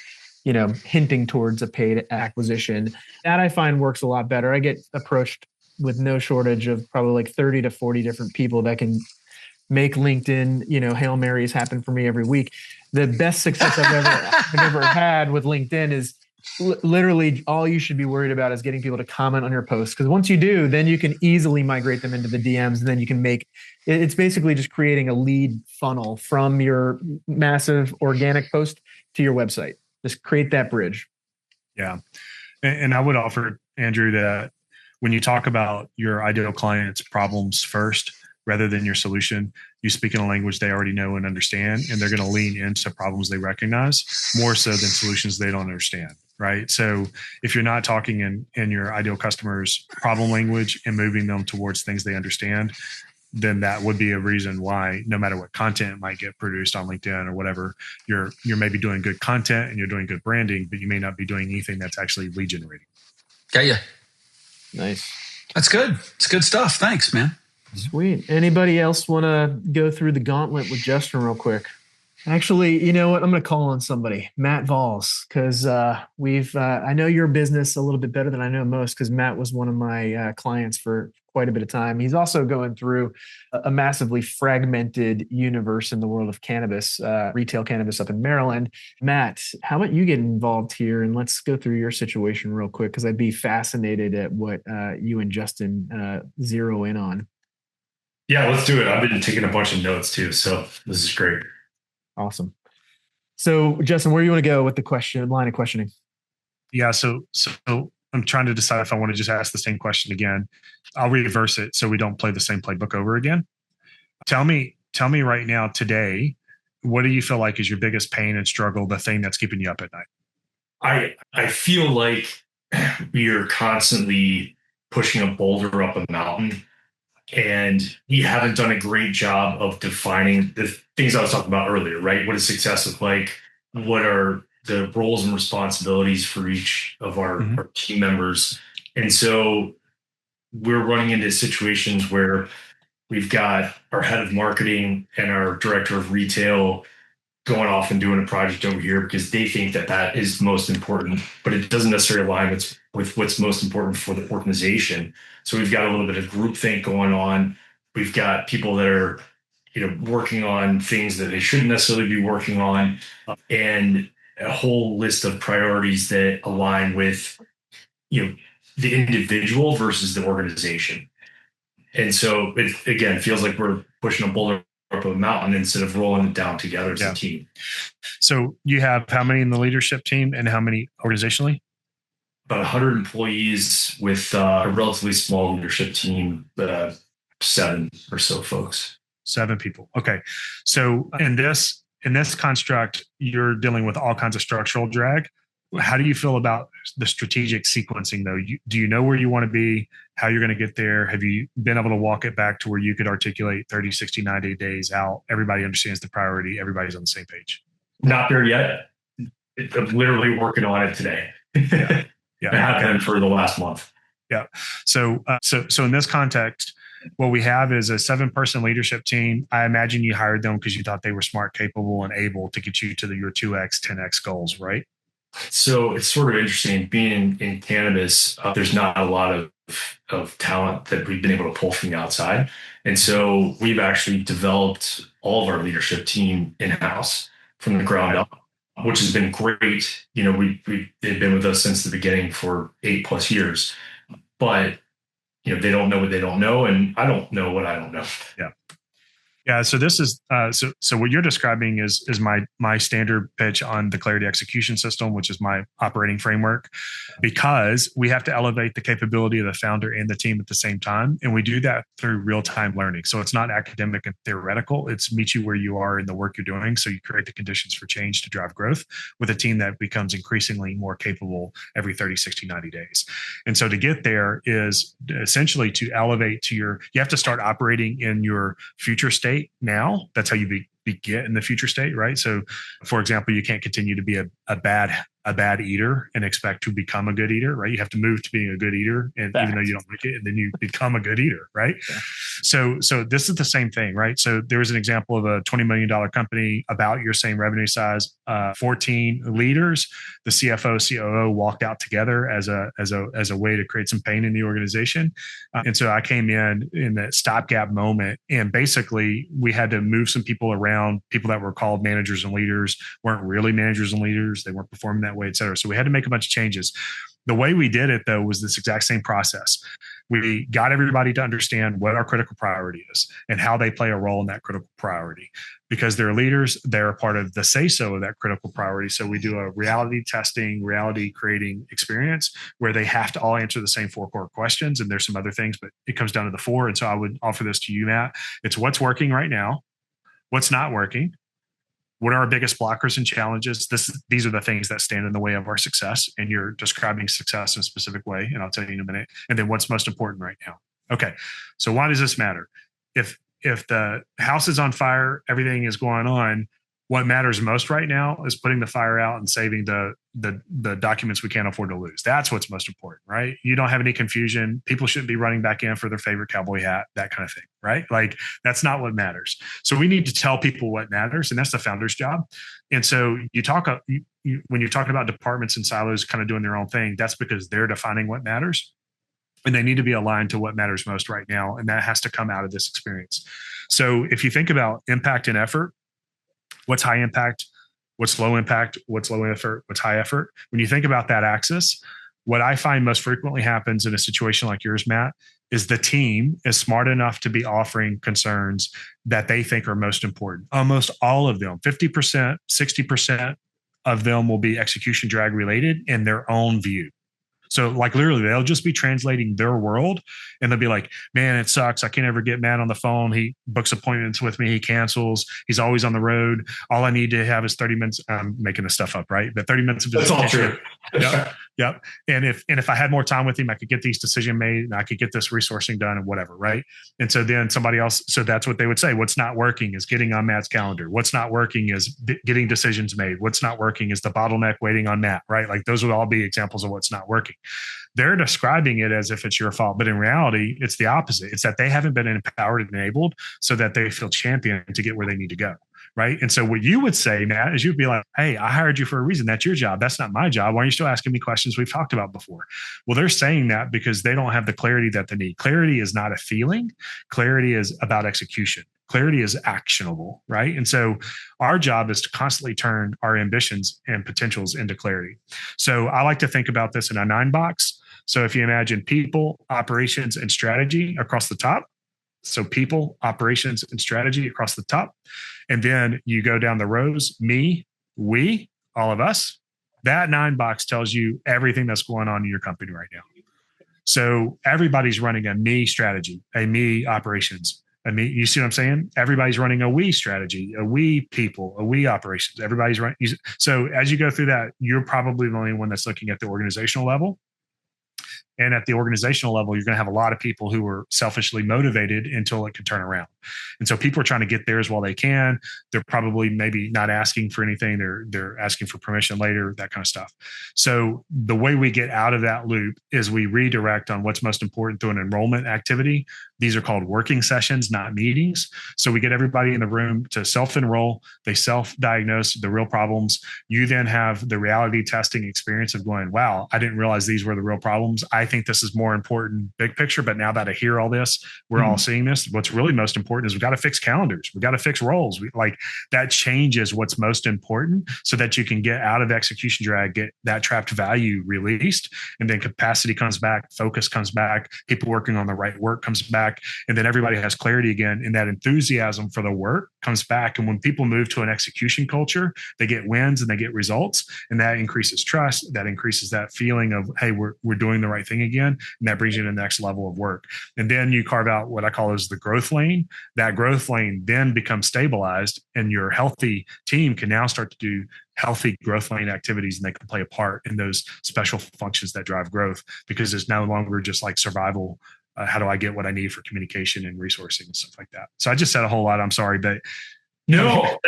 hinting towards a paid acquisition. That I find works a lot better. I get approached with no shortage of probably like 30 to 40 different people that can make LinkedIn, Hail Marys happen for me every week. The best success I've ever had with LinkedIn is literally all you should be worried about is getting people to comment on your posts. Because once you do, then you can easily migrate them into the DMs, and then you can it's basically just creating a lead funnel from your massive organic post to your website. Just create that bridge. Yeah. And I would offer, Andrew, that when you talk about your ideal client's problems first, rather than your solution, you speak in a language they already know and understand, and they're going to lean into problems they recognize more so than solutions they don't understand, right? So if you're not talking in your ideal customer's problem language and moving them towards things they understand, then that would be a reason why no matter what content might get produced on LinkedIn or whatever, you're maybe doing good content and you're doing good branding, but you may not be doing anything that's actually lead generating. Got you. Nice. That's good. It's good stuff. Thanks, man. Sweet. Anybody else want to go through the gauntlet with Justin real quick? Actually, you know what? I'm going to call on somebody, Matt Volz, because I know your business a little bit better than I know most, because Matt was one of my clients for quite a bit of time. He's also going through a massively fragmented universe in the world of cannabis, retail cannabis up in Maryland. Matt, how about you get involved here, and let's go through your situation real quick, because I'd be fascinated at what you and Justin zero in on. Yeah, let's do it. I've been taking a bunch of notes too, so this is great. Awesome. So, Justin, where do you want to go with the line of questioning? Yeah, so I'm trying to decide if I want to just ask the same question again. I'll reverse it so we don't play the same playbook over again. Tell me right now, today, what do you feel like is your biggest pain and struggle, the thing that's keeping you up at night? I feel like we are constantly pushing a boulder up a mountain, and we haven't done a great job of defining the things I was talking about earlier, right? What does success look like? What are the roles and responsibilities for each of our team members? And so we're running into situations where we've got our head of marketing and our director of retail going off and doing a project over here because they think that is most important, but it doesn't necessarily align with what's most important for the organization. So we've got a little bit of groupthink going on. We've got people that are, working on things that they shouldn't necessarily be working on, and a whole list of priorities that align with, the individual versus the organization. And so it, again, feels like we're pushing a boulder up a mountain instead of rolling it down together as a team. So you have how many in the leadership team and how many organizationally? About 100 employees with a relatively small leadership team, 7 or so folks. 7 people. Okay. So in this construct, you're dealing with all kinds of structural drag. How do you feel about the strategic sequencing though? Do you know where you want to be? how you're going to get there? Have you been able to walk it back to where you could articulate 30, 60, 90 days out? Everybody understands the priority. Everybody's on the same page. Not there yet. I'm literally working on it today. Yeah. I have been for the last month. Yeah. So in this context, what we have is a 7-person leadership team. I imagine you hired them because you thought they were smart, capable, and able to get you to your 2x, 10x goals, right? So it's sort of interesting being in cannabis. There's not a lot of talent that we've been able to pull from the outside. And so we've actually developed all of our leadership team in-house from the ground up, which has been great. They've been with us since the beginning for 8+ years, but they don't know what they don't know, and I don't know what I don't know. Yeah. Yeah. So this is so what you're describing is my standard pitch on the Clarity execution system, which is my operating framework, because we have to elevate the capability of the founder and the team at the same time. And we do that through real-time learning. So it's not academic and theoretical. It's meet you where you are in the work you're doing. So you create the conditions for change to drive growth with a team that becomes increasingly more capable every 30, 60, 90 days. And so to get there is essentially to elevate to you have to start operating in your future state now. That's how you get in the future state, right? So, for example, you can't continue to be a bad eater and expect to become a good eater, right? You have to move to being a good eater, and even though you don't like it, and then you become a good eater, right? Yeah. So this is the same thing, right? So there was an example of a $20 million company about your same revenue size, 14 leaders. The CFO, COO walked out together as a way to create some pain in the organization, and so I came in that stopgap moment, and basically we had to move some people around. People that were called managers and leaders weren't really managers and leaders. They weren't performing that way, et cetera. So we had to make a bunch of changes. The way we did it, though, was this exact same process. We got everybody to understand what our critical priority is and how they play a role in that critical priority. Because they're leaders, they're a part of the say-so of that critical priority. So we do a reality testing, reality creating experience where they have to all answer the same 4 core questions. And there's some other things, but it comes down to the 4. And so I would offer this to you, Matt. It's what's working right now, what's not working, what are our biggest blockers and challenges? These are the things that stand in the way of our success. And you're describing success in a specific way, and I'll tell you in a minute. And then what's most important right now? Okay, so why does this matter? If the house is on fire, everything is going on, what matters most right now is putting the fire out and saving the documents we can't afford to lose. That's what's most important, right? You don't have any confusion. People shouldn't be running back in for their favorite cowboy hat, that kind of thing, right? Like that's not what matters. So we need to tell people what matters, and that's the founder's job. And so when you're talking about departments and silos kind of doing their own thing, that's because they're defining what matters. And they need to be aligned to what matters most right now. And that has to come out of this experience. So if you think about impact and effort, what's high impact, what's low impact, what's low effort, what's high effort. When you think about that axis, what I find most frequently happens in a situation like yours, Matt, is the team is smart enough to be offering concerns that they think are most important. Almost all of them, 50%, 60% of them will be execution drag related in their own view. So like literally they'll just be translating their world and they'll be like, man, it sucks. I can't ever get Matt on the phone. He books appointments with me. He cancels. He's always on the road. All I need to have is 30 minutes. I'm making this stuff up, right? But 30 minutes of that's all true. Yep. And if I had more time with him, I could get these decisions made and I could get this resourcing done and whatever, right? And so then somebody else, so that's what they would say. What's not working is getting on Matt's calendar. What's not working is getting decisions made. What's not working is the bottleneck waiting on Matt, right? Like those would all be examples of what's not working. They're describing it as if it's your fault, but in reality, it's the opposite. It's that they haven't been empowered and enabled so that they feel championed to get where they need to go. Right. And so what you would say, Matt, is you'd be like, hey, I hired you for a reason. That's your job. That's not my job. Why are you still asking me questions we've talked about before? Well, they're saying that because they don't have the clarity that they need. Clarity is not a feeling. Clarity is about execution. Clarity is actionable. Right. And so our job is to constantly turn our ambitions and potentials into clarity. So I like to think about this in a 9 box. So if you imagine people, operations, and strategy across the top. So people, operations, and strategy across the top. And then you go down the rows, me, we, all of us. That 9 box tells you everything that's going on in your company right now. So everybody's running a me strategy, a me operations, a me. You see what I'm saying? Everybody's running a we strategy, a we people, a we operations. Everybody's running. So as you go through that, you're probably the only one that's looking at the organizational level. And at the organizational level, you're going to have a lot of people who are selfishly motivated until it can turn around. And so people are trying to get theirs while they can. They're probably maybe not asking for anything. They're asking for permission later, that kind of stuff. So the way we get out of that loop is we redirect on what's most important through an enrollment activity. These are called working sessions, not meetings. So we get everybody in the room to self-enroll. They self-diagnose the real problems. You then have the reality testing experience of going, wow, I didn't realize these were the real problems. I think this is more important big picture, but now that I hear all this, we're all seeing this. What's really most important is we got to fix calendars. We got to fix roles. That changes what's most important so that you can get out of execution drag, get that trapped value released, and then capacity comes back, focus comes back, people working on the right work comes back, and then everybody has clarity again, and that enthusiasm for the work comes back. And when people move to an execution culture, they get wins and they get results, and that increases trust, that increases that feeling of, hey, we're doing the right thing again, and that brings you to the next level of work. And then you carve out what I call as the growth lane. That growth lane then becomes stabilized, and your healthy team can now start to do healthy growth lane activities, and they can play a part in those special functions that drive growth, because it's no longer just like survival. How do I get what I need for communication and resourcing and stuff like that? So I just said a whole lot. I'm sorry, but no,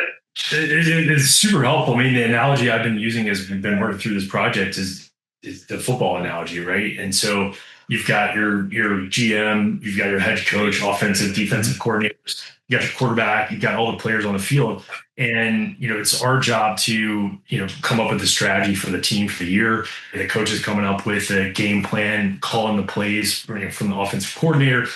it's super helpful. I mean, the analogy I've been using as we've been working through this project is the football analogy, right? And so you've got your GM, you've got your head coach, offensive, defensive coordinators, you got your quarterback, you've got all the players on the field. And, it's our job to, come up with a strategy for the team for the year. The coach is coming up with a game plan, calling the plays from the offensive coordinator,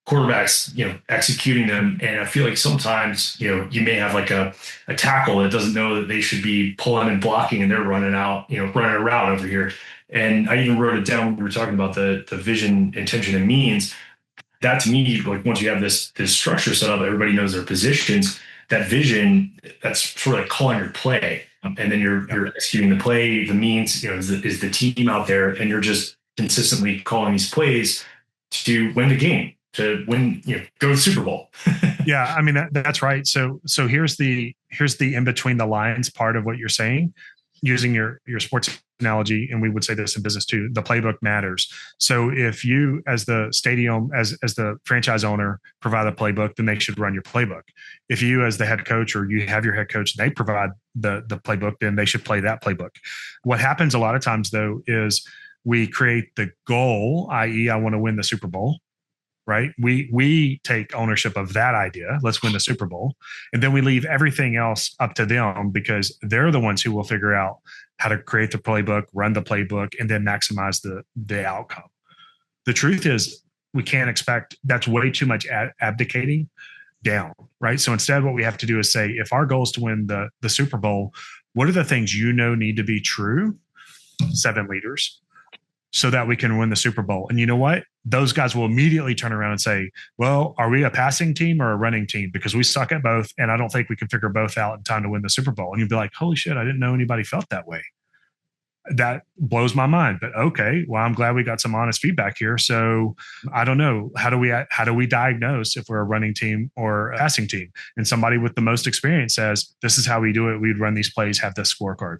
quarterbacks, executing them. And I feel like sometimes, you may have like a tackle that doesn't know that they should be pulling and blocking, and they're running a route over here. And I even wrote it down when we were talking about the vision, intention, and means. That to me, like once you have this structure set up, everybody knows their positions. That vision, that's sort of like calling your play, and then you're executing the play. The means, is the team out there, and you're just consistently calling these plays to win the game, to win, go to the Super Bowl. Yeah, I mean that's right. So here's the in between the lines part of what you're saying, using your sports analogy, and we would say this in business too, the playbook matters. So if you as the stadium, as the franchise owner provide a playbook, then they should run your playbook. If you as the head coach, or you have your head coach, and they provide the playbook, then they should play that playbook. What happens a lot of times though is we create the goal, i.e. I want to win the Super Bowl. Right? We take ownership of that idea. Let's win the Super Bowl. And then we leave everything else up to them, because they're the ones who will figure out how to create the playbook, run the playbook, and then maximize the outcome. The truth is, we can't expect, that's way too much abdicating down, right? So instead, what we have to do is say, if our goal is to win the Super Bowl, what are the things need to be true? 7 leaders, so that we can win the Super Bowl. And you know what? Those guys will immediately turn around and say, well, are we a passing team or a running team? Because we suck at both, and I don't think we can figure both out in time to win the Super Bowl. And you'd be like, holy shit, I didn't know anybody felt that way. That blows my mind. But okay, well, I'm glad we got some honest feedback here. So I don't know, how do we diagnose if we're a running team or a passing team? And somebody with the most experience says, this is how we do it. We'd run these plays, have this scorecard.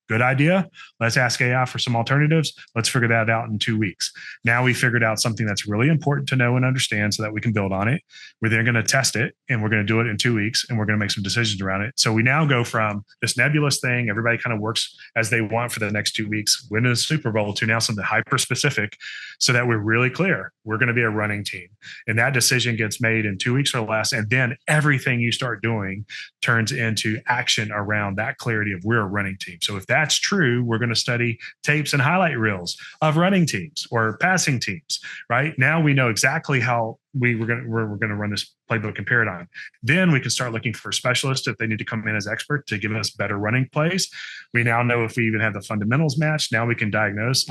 Good idea. Let's ask AI for some alternatives. Let's figure that out in 2 weeks. Now we figured out something that's really important to know and understand so that we can build on it. We're then going to test it, and we're going to do it in 2 weeks, and we're going to make some decisions around it. So we now go from this nebulous thing, everybody kind of works as they want for the next 2 weeks, win the Super Bowl, to now something hyper specific, so that we're really clear. We're going to be a running team. And that decision gets made in 2 weeks or less. And then everything you start doing turns into action around that clarity of we're a running team. So if that's true, we're going to study tapes and highlight reels of running teams or passing teams, right? Now we know exactly how we're going to run this playbook and paradigm. Then we can start looking for specialists if they need to come in as expert to give us better running plays. We now know if we even have the fundamentals matched. Now we can diagnose,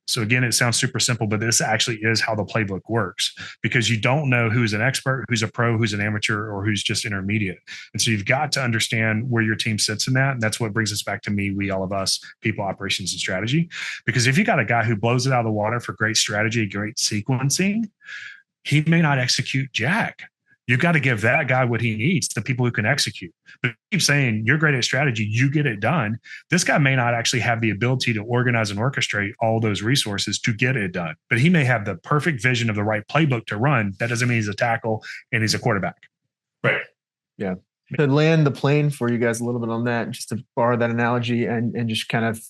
So again, it sounds super simple, but this actually is how the playbook works, because you don't know who's an expert, who's a pro, who's an amateur, or who's just intermediate. And so you've got to understand where your team sits in that. And that's what brings us back to me, we, all of us, people, operations, and strategy. Because if you got a guy who blows it out of the water for great strategy, great sequencing, he may not execute jack. You've got to give that guy what he needs, the people who can execute. But keep saying you're great at strategy, you get it done. This guy may not actually have the ability to organize and orchestrate all those resources to get it done, but he may have the perfect vision of the right playbook to run. That doesn't mean he's a tackle and he's a quarterback. Right. Yeah. To land the plane for you guys a little bit on that, just to borrow that analogy and just kind of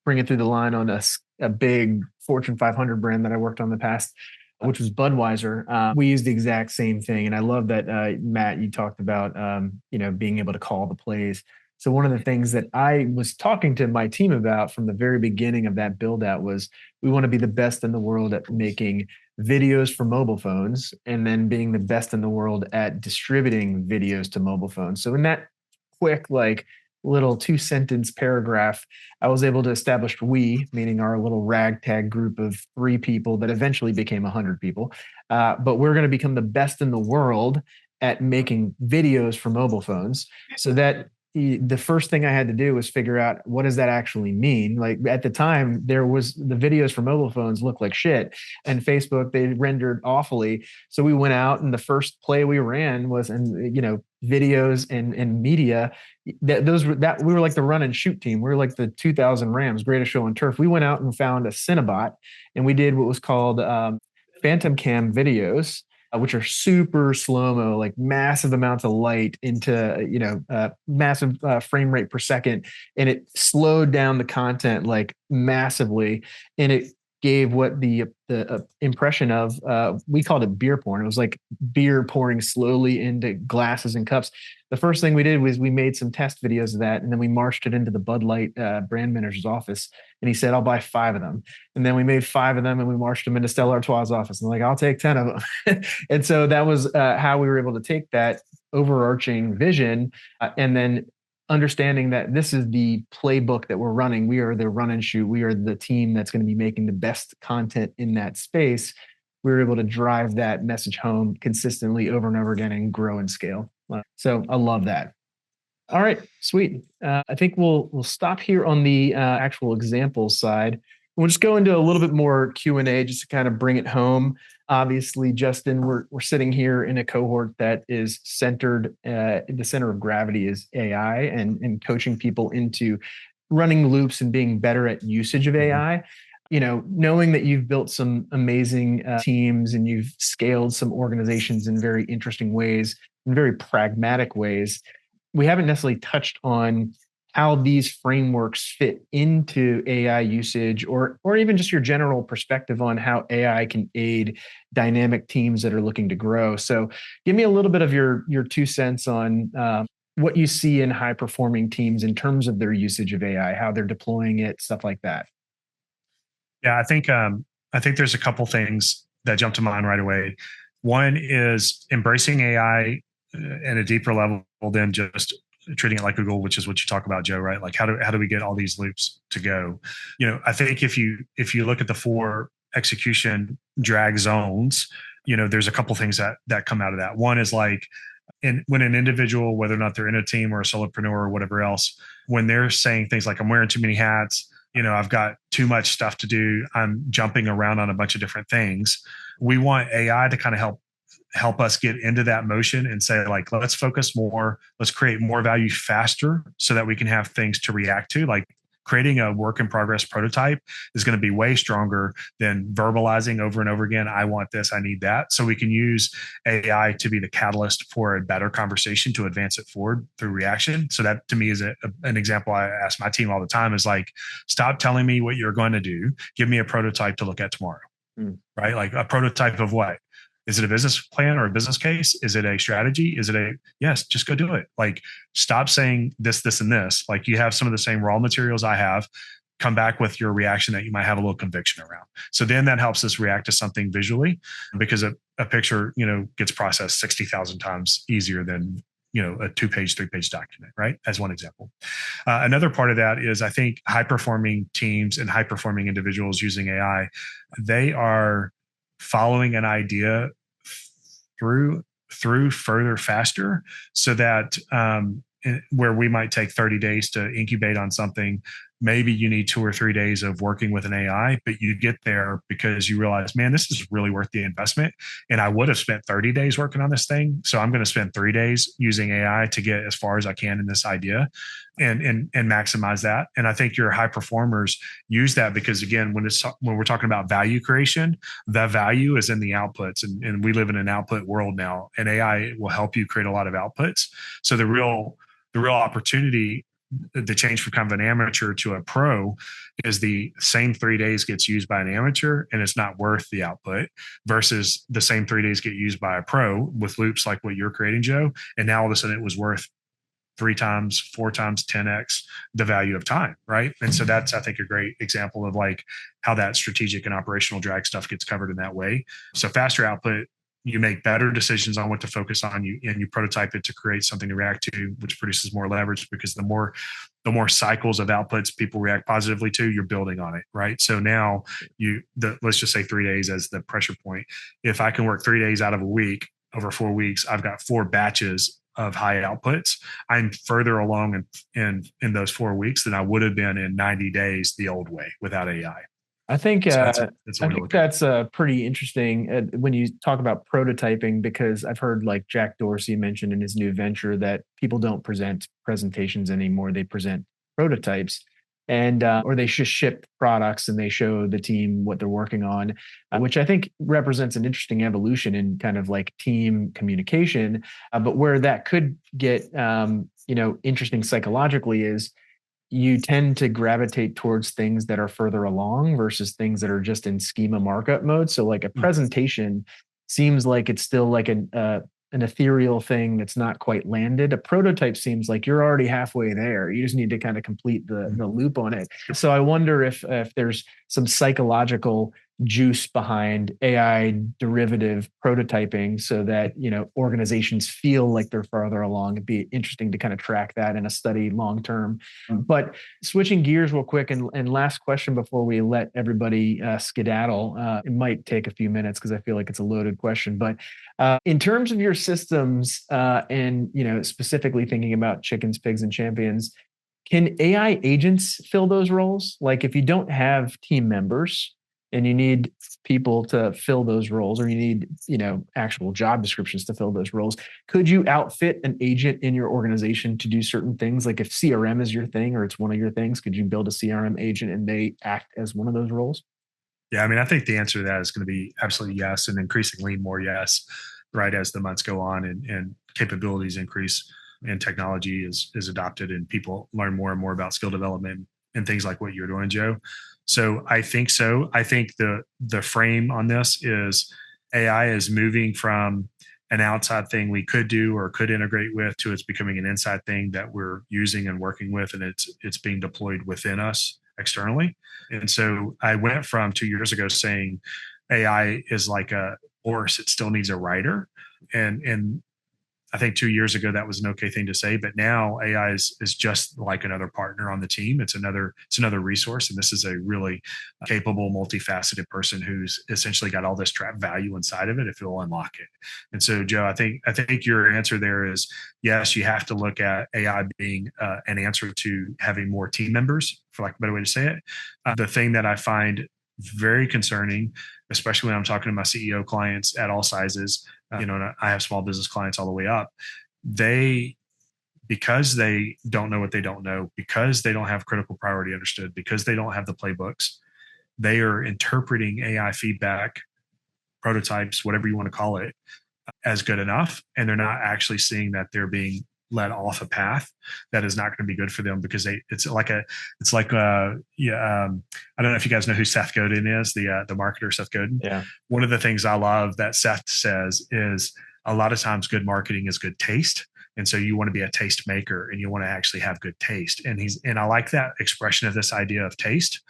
bring it through the line on a big Fortune 500 brand that I worked on in the past, which was Budweiser. We used the exact same thing. And I love that, Matt, you talked about, being able to call the plays. So one of the things that I was talking to my team about from the very beginning of that build out was we want to be the best in the world at making videos for mobile phones and then being the best in the world at distributing videos to mobile phones. So in that quick, little 2-sentence paragraph, I was able to establish we, meaning our little ragtag group of 3 people that eventually became 100 people. But we're going to become the best in the world at making videos for mobile phones. So that the first thing I had to do was figure out what does that actually mean? Like at the time, the videos for mobile phones looked like shit, and Facebook, they rendered awfully. So we went out and the first play we ran was, videos and media. We were like the run and shoot team. We were like the 2000 Rams, greatest show on turf. We went out and found a Cinebot, and we did what was called Phantom Cam videos, which are super slow-mo, like massive amounts of light into, massive frame rate per second. And it slowed down the content like massively. And it gave what the impression of, we called it beer porn. It was like beer pouring slowly into glasses and cups. The first thing we did was we made some test videos of that, and then we marched it into the Bud Light brand manager's office, and he said, "I'll buy 5 of them." And then we made 5 of them, and we marched them into Stella Artois' office. And I'm like, "I'll take 10 of them." And so that was how we were able to take that overarching vision and then understanding that this is the playbook that we're running. We are the run and shoot. We are the team that's going to be making the best content in that space. We were able to drive that message home consistently over and over again and grow and scale. So I love that. All right, sweet. I think we'll stop here on the actual example side. We'll just go into a little bit more Q&A just to kind of bring it home. Obviously, Justin, we're sitting here in a cohort that is centered, the center of gravity is AI and coaching people into running loops and being better at usage of AI. Knowing that you've built some amazing teams and you've scaled some organizations in very interesting ways, in very pragmatic ways, we haven't necessarily touched on how these frameworks fit into AI usage or even just your general perspective on how AI can aid dynamic teams that are looking to grow. So give me a little bit of your 2 cents on what you see in high performing teams in terms of their usage of AI, how they're deploying it, stuff like that. Yeah, I think there's a couple things that jump to mind right away. One is embracing AI at a deeper level than just treating it like a goal, which is what you talk about, Joe, right? Like how do we get all these loops to go? I think if you look at the 4 execution drag zones, there's a couple things that come out of that. One is when an individual, whether or not they're in a team or a solopreneur or whatever else, when they're saying things like, "I'm wearing too many hats," I've got too much stuff to do, I'm jumping around on a bunch of different things. We want AI to kind of help us get into that motion and say, let's focus more, let's create more value faster so that we can have things to react to. Like creating a work in progress prototype is going to be way stronger than verbalizing over and over again, "I want this, I need that." So we can use AI to be the catalyst for a better conversation to advance it forward through reaction. So that to me is an example I ask my team all the time is stop telling me what you're going to do. Give me a prototype to look at tomorrow, right? Like a prototype of what? Is it a business plan or a business case? Is it a strategy? Is it yes, just go do it. Stop saying this, this, and this. You have some of the same raw materials I have. Come back with your reaction that you might have a little conviction around. So then that helps us react to something visually because a picture, gets processed 60,000 times easier than, a 2-page, 3-page document, right? As one example. Another part of that is I think high-performing teams and high-performing individuals using AI, they are following an idea through further faster so that where we might take 30 days to incubate on something, maybe you need 2 or 3 days of working with an AI, but you get there because you realize, man, this is really worth the investment. And I would have spent 30 days working on this thing. So I'm going to spend 3 days using AI to get as far as I can in this idea and maximize that. And I think your high performers use that because, again, when we're talking about value creation, the value is in the outputs. And we live in an output world now, and AI will help you create a lot of outputs. So the real opportunity, the change from kind of an amateur to a pro, is the same 3 days gets used by an amateur and it's not worth the output, versus the same 3 days get used by a pro with loops like what you're creating, Joe. And now all of a sudden it was worth 3 times, 4 times, 10x the value of time, right? And so that's, I think, a great example of like how that strategic and operational drag stuff gets covered in that way. So faster output, you make better decisions on what to focus on, and you prototype it to create something to react to, which produces more leverage, because the more cycles of outputs people react positively to, you're building on it, right? So now let's just say 3 days as the pressure point. If I can work 3 days out of a week over 4 weeks, I've got 4 batches of high outputs. I'm further along in those 4 weeks than I would have been in 90 days the old way without AI. I think that's pretty interesting when you talk about prototyping, because I've heard like Jack Dorsey mentioned in his new venture that people don't present presentations anymore; they present prototypes, and or they just ship products and they show the team what they're working on, which I think represents an interesting evolution in kind of like team communication. But where that could get interesting psychologically is, you tend to gravitate towards things that are further along versus things that are just in schema markup mode. So like a presentation seems like it's still like an ethereal thing that's not quite landed. A prototype seems like you're already halfway there. You just need to kind of complete the loop on it. So I wonder if there's some psychological juice behind AI derivative prototyping so that, organizations feel like they're farther along. It'd be interesting to kind of track that in a study long term. But switching gears real quick, and last question before we let everybody skedaddle. It might take a few minutes because I feel like it's a loaded question. But in terms of your systems, and specifically thinking about chickens, pigs, and champions, can AI agents fill those roles? Like if you don't have team members and you need people to fill those roles, or you need, actual job descriptions to fill those roles, could you outfit an agent in your organization to do certain things? Like if CRM is your thing or it's one of your things, could you build a CRM agent and they act as one of those roles? Yeah, I mean, I think the answer to that is going to be absolutely yes, and increasingly more yes, right, as the months go on and capabilities increase and technology is adopted and people learn more and more about skill development and things like what you're doing, Joe. So. I think the frame on this is AI is moving from an outside thing we could do or could integrate with to it's becoming an inside thing that we're using and working with, and it's being deployed within us externally. And so I went from 2 years ago saying AI is like a horse; it still needs a rider, and I think 2 years ago that was an okay thing to say, but now AI is just like another partner on the team. It's another resource, and this is a really capable, multifaceted person who's essentially got all this trapped value inside of it if you'll unlock it. And so, Joe, I think your answer there is yes. You have to look at AI being an answer to having more team members, for lack of a better way to say it. The thing that I find very concerning, especially when I'm talking to my CEO clients at all sizes, and I have small business clients all the way up. Because they don't know what they don't know, because they don't have critical priority understood, because they don't have the playbooks, they are interpreting AI feedback, prototypes, whatever you want to call it, as good enough. And they're not actually seeing that they're being led off a path that is not going to be good for them, because it's like I don't know if you guys know who Seth Godin is, the marketer Seth Godin. Yeah. One of the things I love that Seth says is a lot of times good marketing is good taste. And so you want to be a taste maker and you want to actually have good taste. And I like that expression of this idea of taste.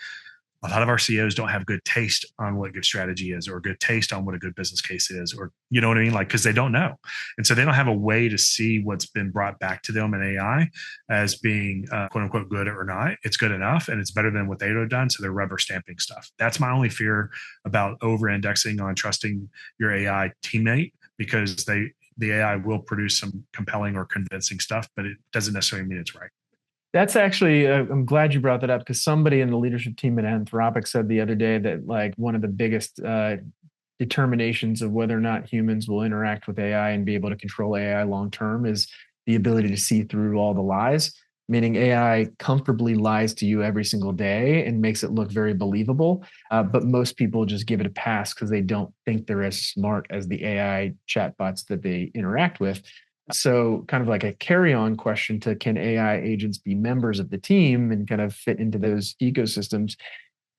A lot of our CEOs don't have good taste on what good strategy is, or good taste on what a good business case is, or you know what I mean? Like, because they don't know. And so they don't have a way to see what's been brought back to them in AI as being quote unquote good or not. It's good enough and it's better than what they would have done. So they're rubber stamping stuff. That's my only fear about over indexing on trusting your AI teammate, because the AI will produce some compelling or convincing stuff, but it doesn't necessarily mean it's right. That's actually, I'm glad you brought that up, because somebody in the leadership team at Anthropic said the other day that like one of the biggest determinations of whether or not humans will interact with AI and be able to control AI long term is the ability to see through all the lies, meaning AI comfortably lies to you every single day and makes it look very believable. But most people just give it a pass because they don't think they're as smart as the AI chatbots that they interact with. So kind of like a carry-on question to, can AI agents be members of the team and kind of fit into those ecosystems?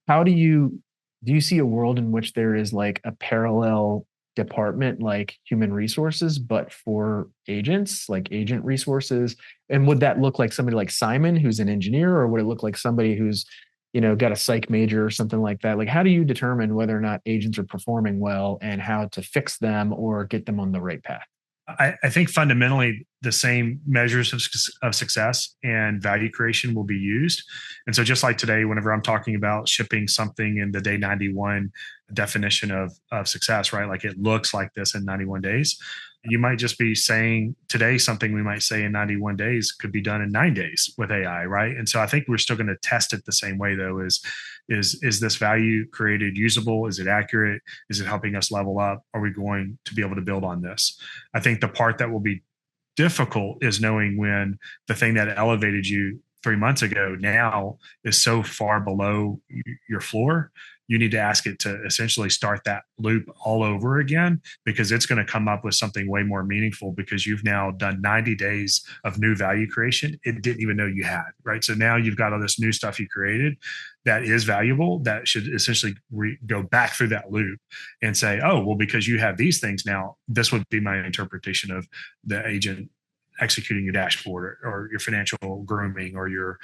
How do you see a world in which there is like a parallel department like human resources, but for agents, like agent resources? And would that look like somebody like Simon, who's an engineer, or would it look like somebody who's, got a psych major or something like that? Like, how do you determine whether or not agents are performing well and how to fix them or get them on the right path? I think fundamentally the same measures of success and value creation will be used. And so just like today, whenever I'm talking about shipping something in the day 91 definition of success, right? Like it looks like this in 91 days. You might just be saying today something we might say in 91 days could be done in 9 days with AI, right? And so I think we're still going to test it the same way, though. Is this value created usable? Is it accurate? Is it helping us level up? Are we going to be able to build on this? I think the part that will be difficult is knowing when the thing that elevated you 3 months ago now is so far below your floor. You need to ask it to essentially start that loop all over again, because it's going to come up with something way more meaningful, because you've now done 90 days of new value creation it didn't even know you had, right? So now you've got all this new stuff you created that is valuable, that should essentially go back through that loop and say, oh, well, because you have these things now, this would be my interpretation of the agent executing your dashboard or your financial grooming or your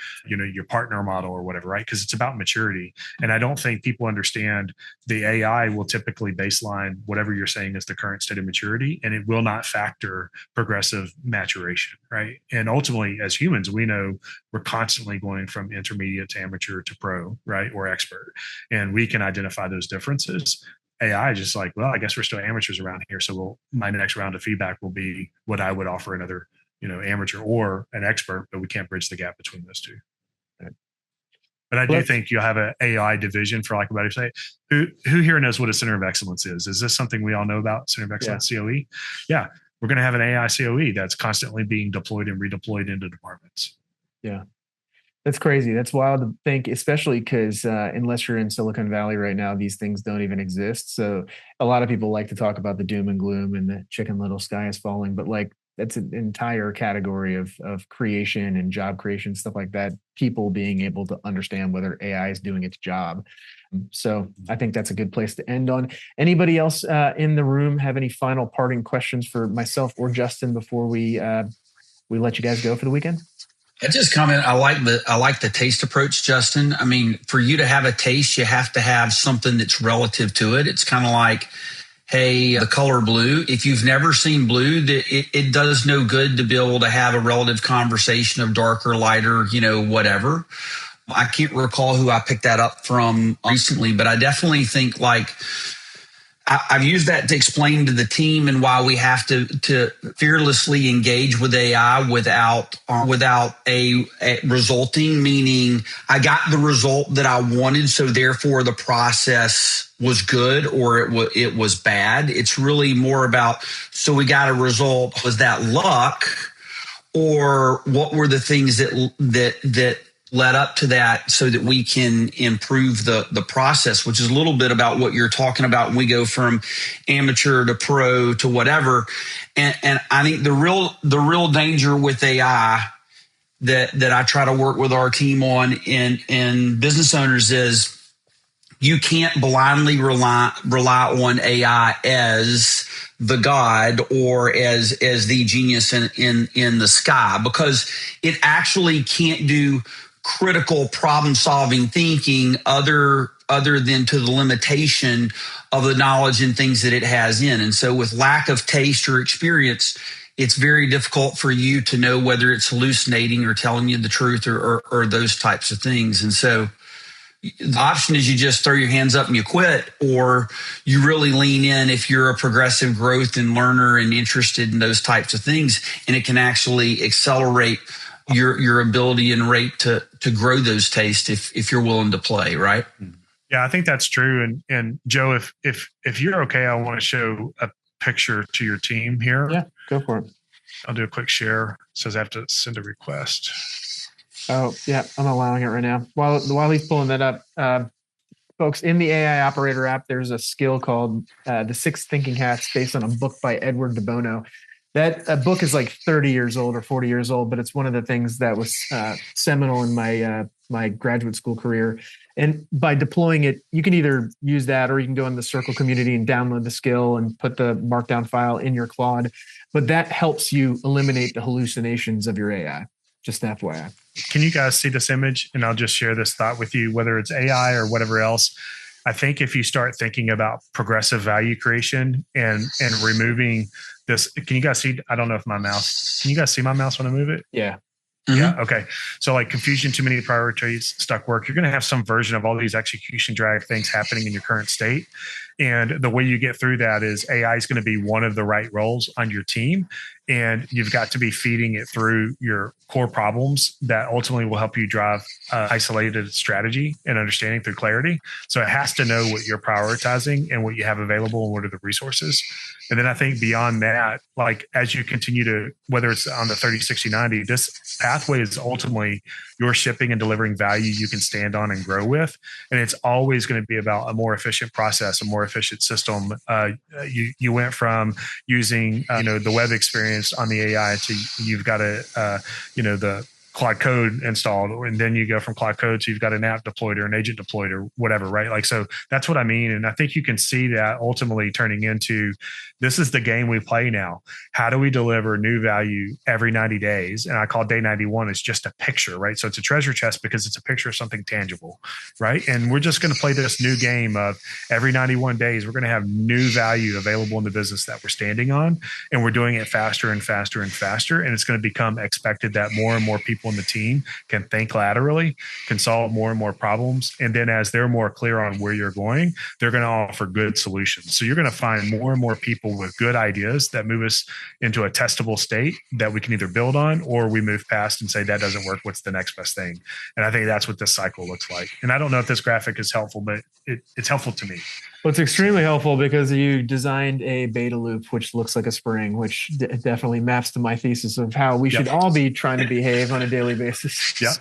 partner model or whatever, right? Because it's about maturity. And I don't think people understand the AI will typically baseline whatever you're saying is the current state of maturity, and it will not factor progressive maturation, right? And ultimately, as humans, we know we're constantly going from intermediate to amateur to pro, right? Or expert. And we can identify those differences. AI is just like, well, I guess we're still amateurs around here. So my next round of feedback will be what I would offer another amateur or an expert, but we can't bridge the gap between those two. Right. But I do think you'll have an AI division, for lack of a better say. Who here knows what a center of excellence is? Is this something we all know about, center of excellence, COE? Yeah, we're going to have an AI COE that's constantly being deployed and redeployed into departments. Yeah. That's crazy. That's wild to think, especially because unless you're in Silicon Valley right now, these things don't even exist. So a lot of people like to talk about the doom and gloom and the Chicken Little sky is falling, but like that's an entire category of creation and job creation, stuff like that. People being able to understand whether AI is doing its job. So I think that's a good place to end on. Anybody else in the room have any final parting questions for myself or Justin before we let you guys go for the weekend? I just comment. I like the taste approach, Justin. I mean, for you to have a taste, you have to have something that's relative to it. It's kind of like, hey, the color blue. If you've never seen blue, it does no good to be able to have a relative conversation of darker, lighter, whatever. I can't recall who I picked that up from recently, but I definitely think like I've used that to explain to the team and why we have to fearlessly engage with AI without a resulting, meaning I got the result that I wanted, so therefore the process was good or it was bad. It's really more about, so we got a result. Was that luck, or what were the things that led up to that so that we can improve the process, which is a little bit about what you're talking about when we go from amateur to pro to whatever. And I think the real danger with AI that I try to work with our team on in business owners is you can't blindly rely on AI as the God or as the genius in the sky, because it actually can't do critical problem-solving thinking other than to the limitation of the knowledge and things that it has in. And so with lack of taste or experience, it's very difficult for you to know whether it's hallucinating or telling you the truth or those types of things. And so the option is you just throw your hands up and you quit, or you really lean in if you're a progressive growth and learner and interested in those types of things, and it can actually accelerate your ability and rate to grow those tastes if you're willing to play, right? Yeah, I think that's true. And Joe, if you're okay, I want to show a picture to your team here. Yeah, go for it. I'll do a quick share. It says I have to send a request. Oh, yeah, I'm allowing it right now. While he's pulling that up, folks, in the AI Operator app, there's a skill called The Six Thinking Hats based on a book by Edward de Bono. That book is like 30 years old or 40 years old, but it's one of the things that was seminal in my graduate school career. And by deploying it, you can either use that or you can go in the Circle community and download the skill and put the markdown file in your Claude. But that helps you eliminate the hallucinations of your AI. Just FYI. Can you guys see this image? And I'll just share this thought with you, whether it's AI or whatever else. I think if you start thinking about progressive value creation and removing this, can you guys see? I don't know if can you guys see my mouse when I move it? Yeah. Mm-hmm. Yeah. Okay. So like confusion, too many priorities, stuck work, you're going to have some version of all these execution drive things happening in your current state. And the way you get through that is AI is going to be one of the right roles on your team. And you've got to be feeding it through your core problems that ultimately will help you drive isolated strategy and understanding through clarity. So it has to know what you're prioritizing and what you have available and what are the resources. And then I think beyond that, like as you continue to, whether it's on the 30, 60, 90, this pathway is ultimately your shipping and delivering value you can stand on and grow with. And it's always going to be about a more efficient process, a more efficient system. You went from using, the web experience on the AI to you've got the Claude Code installed, and then you go from Claude Code to you've got an app deployed or an agent deployed or whatever, right? Like, so that's what I mean. And I think you can see that ultimately turning into, this is the game we play now. How do we deliver new value every 90 days? And I call day 91 is just a picture, right? So it's a treasure chest because it's a picture of something tangible, right? And we're just going to play this new game of every 91 days, we're going to have new value available in the business that we're standing on. And we're doing it faster and faster and faster. And it's going to become expected that more and more people in the team can think laterally, can solve more and more problems. And then as they're more clear on where you're going, they're going to offer good solutions. So you're going to find more and more people with good ideas that move us into a testable state that we can either build on or we move past and say, that doesn't work. What's the next best thing? And I think that's what this cycle looks like. And I don't know if this graphic is helpful, but it's helpful to me. Well, it's extremely helpful because you designed a beta loop, which looks like a spring, which definitely maps to my thesis of how we should all be trying to behave on a daily basis. Yeah.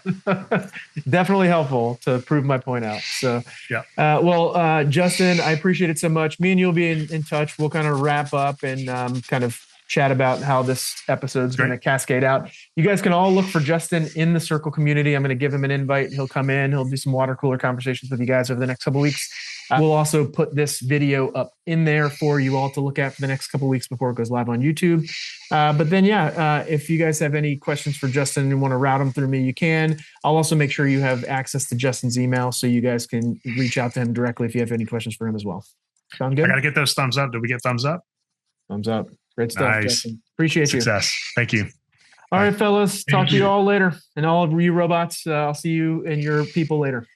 Definitely helpful to prove my point out. So, Justin, I appreciate it so much. Me and you'll be in touch. We'll kind of wrap up and kind of chat about how this episode is going to cascade out. You guys can all look for Justin in the Circle community. I'm going to give him an invite. He'll come in. He'll do some water cooler conversations with you guys over the next couple of weeks. We'll also put this video up in there for you all to look at for the next couple of weeks before it goes live on YouTube. But then, if you guys have any questions for Justin and want to route them through me, you can. I'll also make sure you have access to Justin's email so you guys can reach out to him directly if you have any questions for him as well. Sound good? I got to get those thumbs up. Did we get thumbs up? Thumbs up. Great stuff, nice. Justin. Appreciate Success. Thank you. All right, fellas. Talk to you all later. And all of you robots, I'll see you and your people later.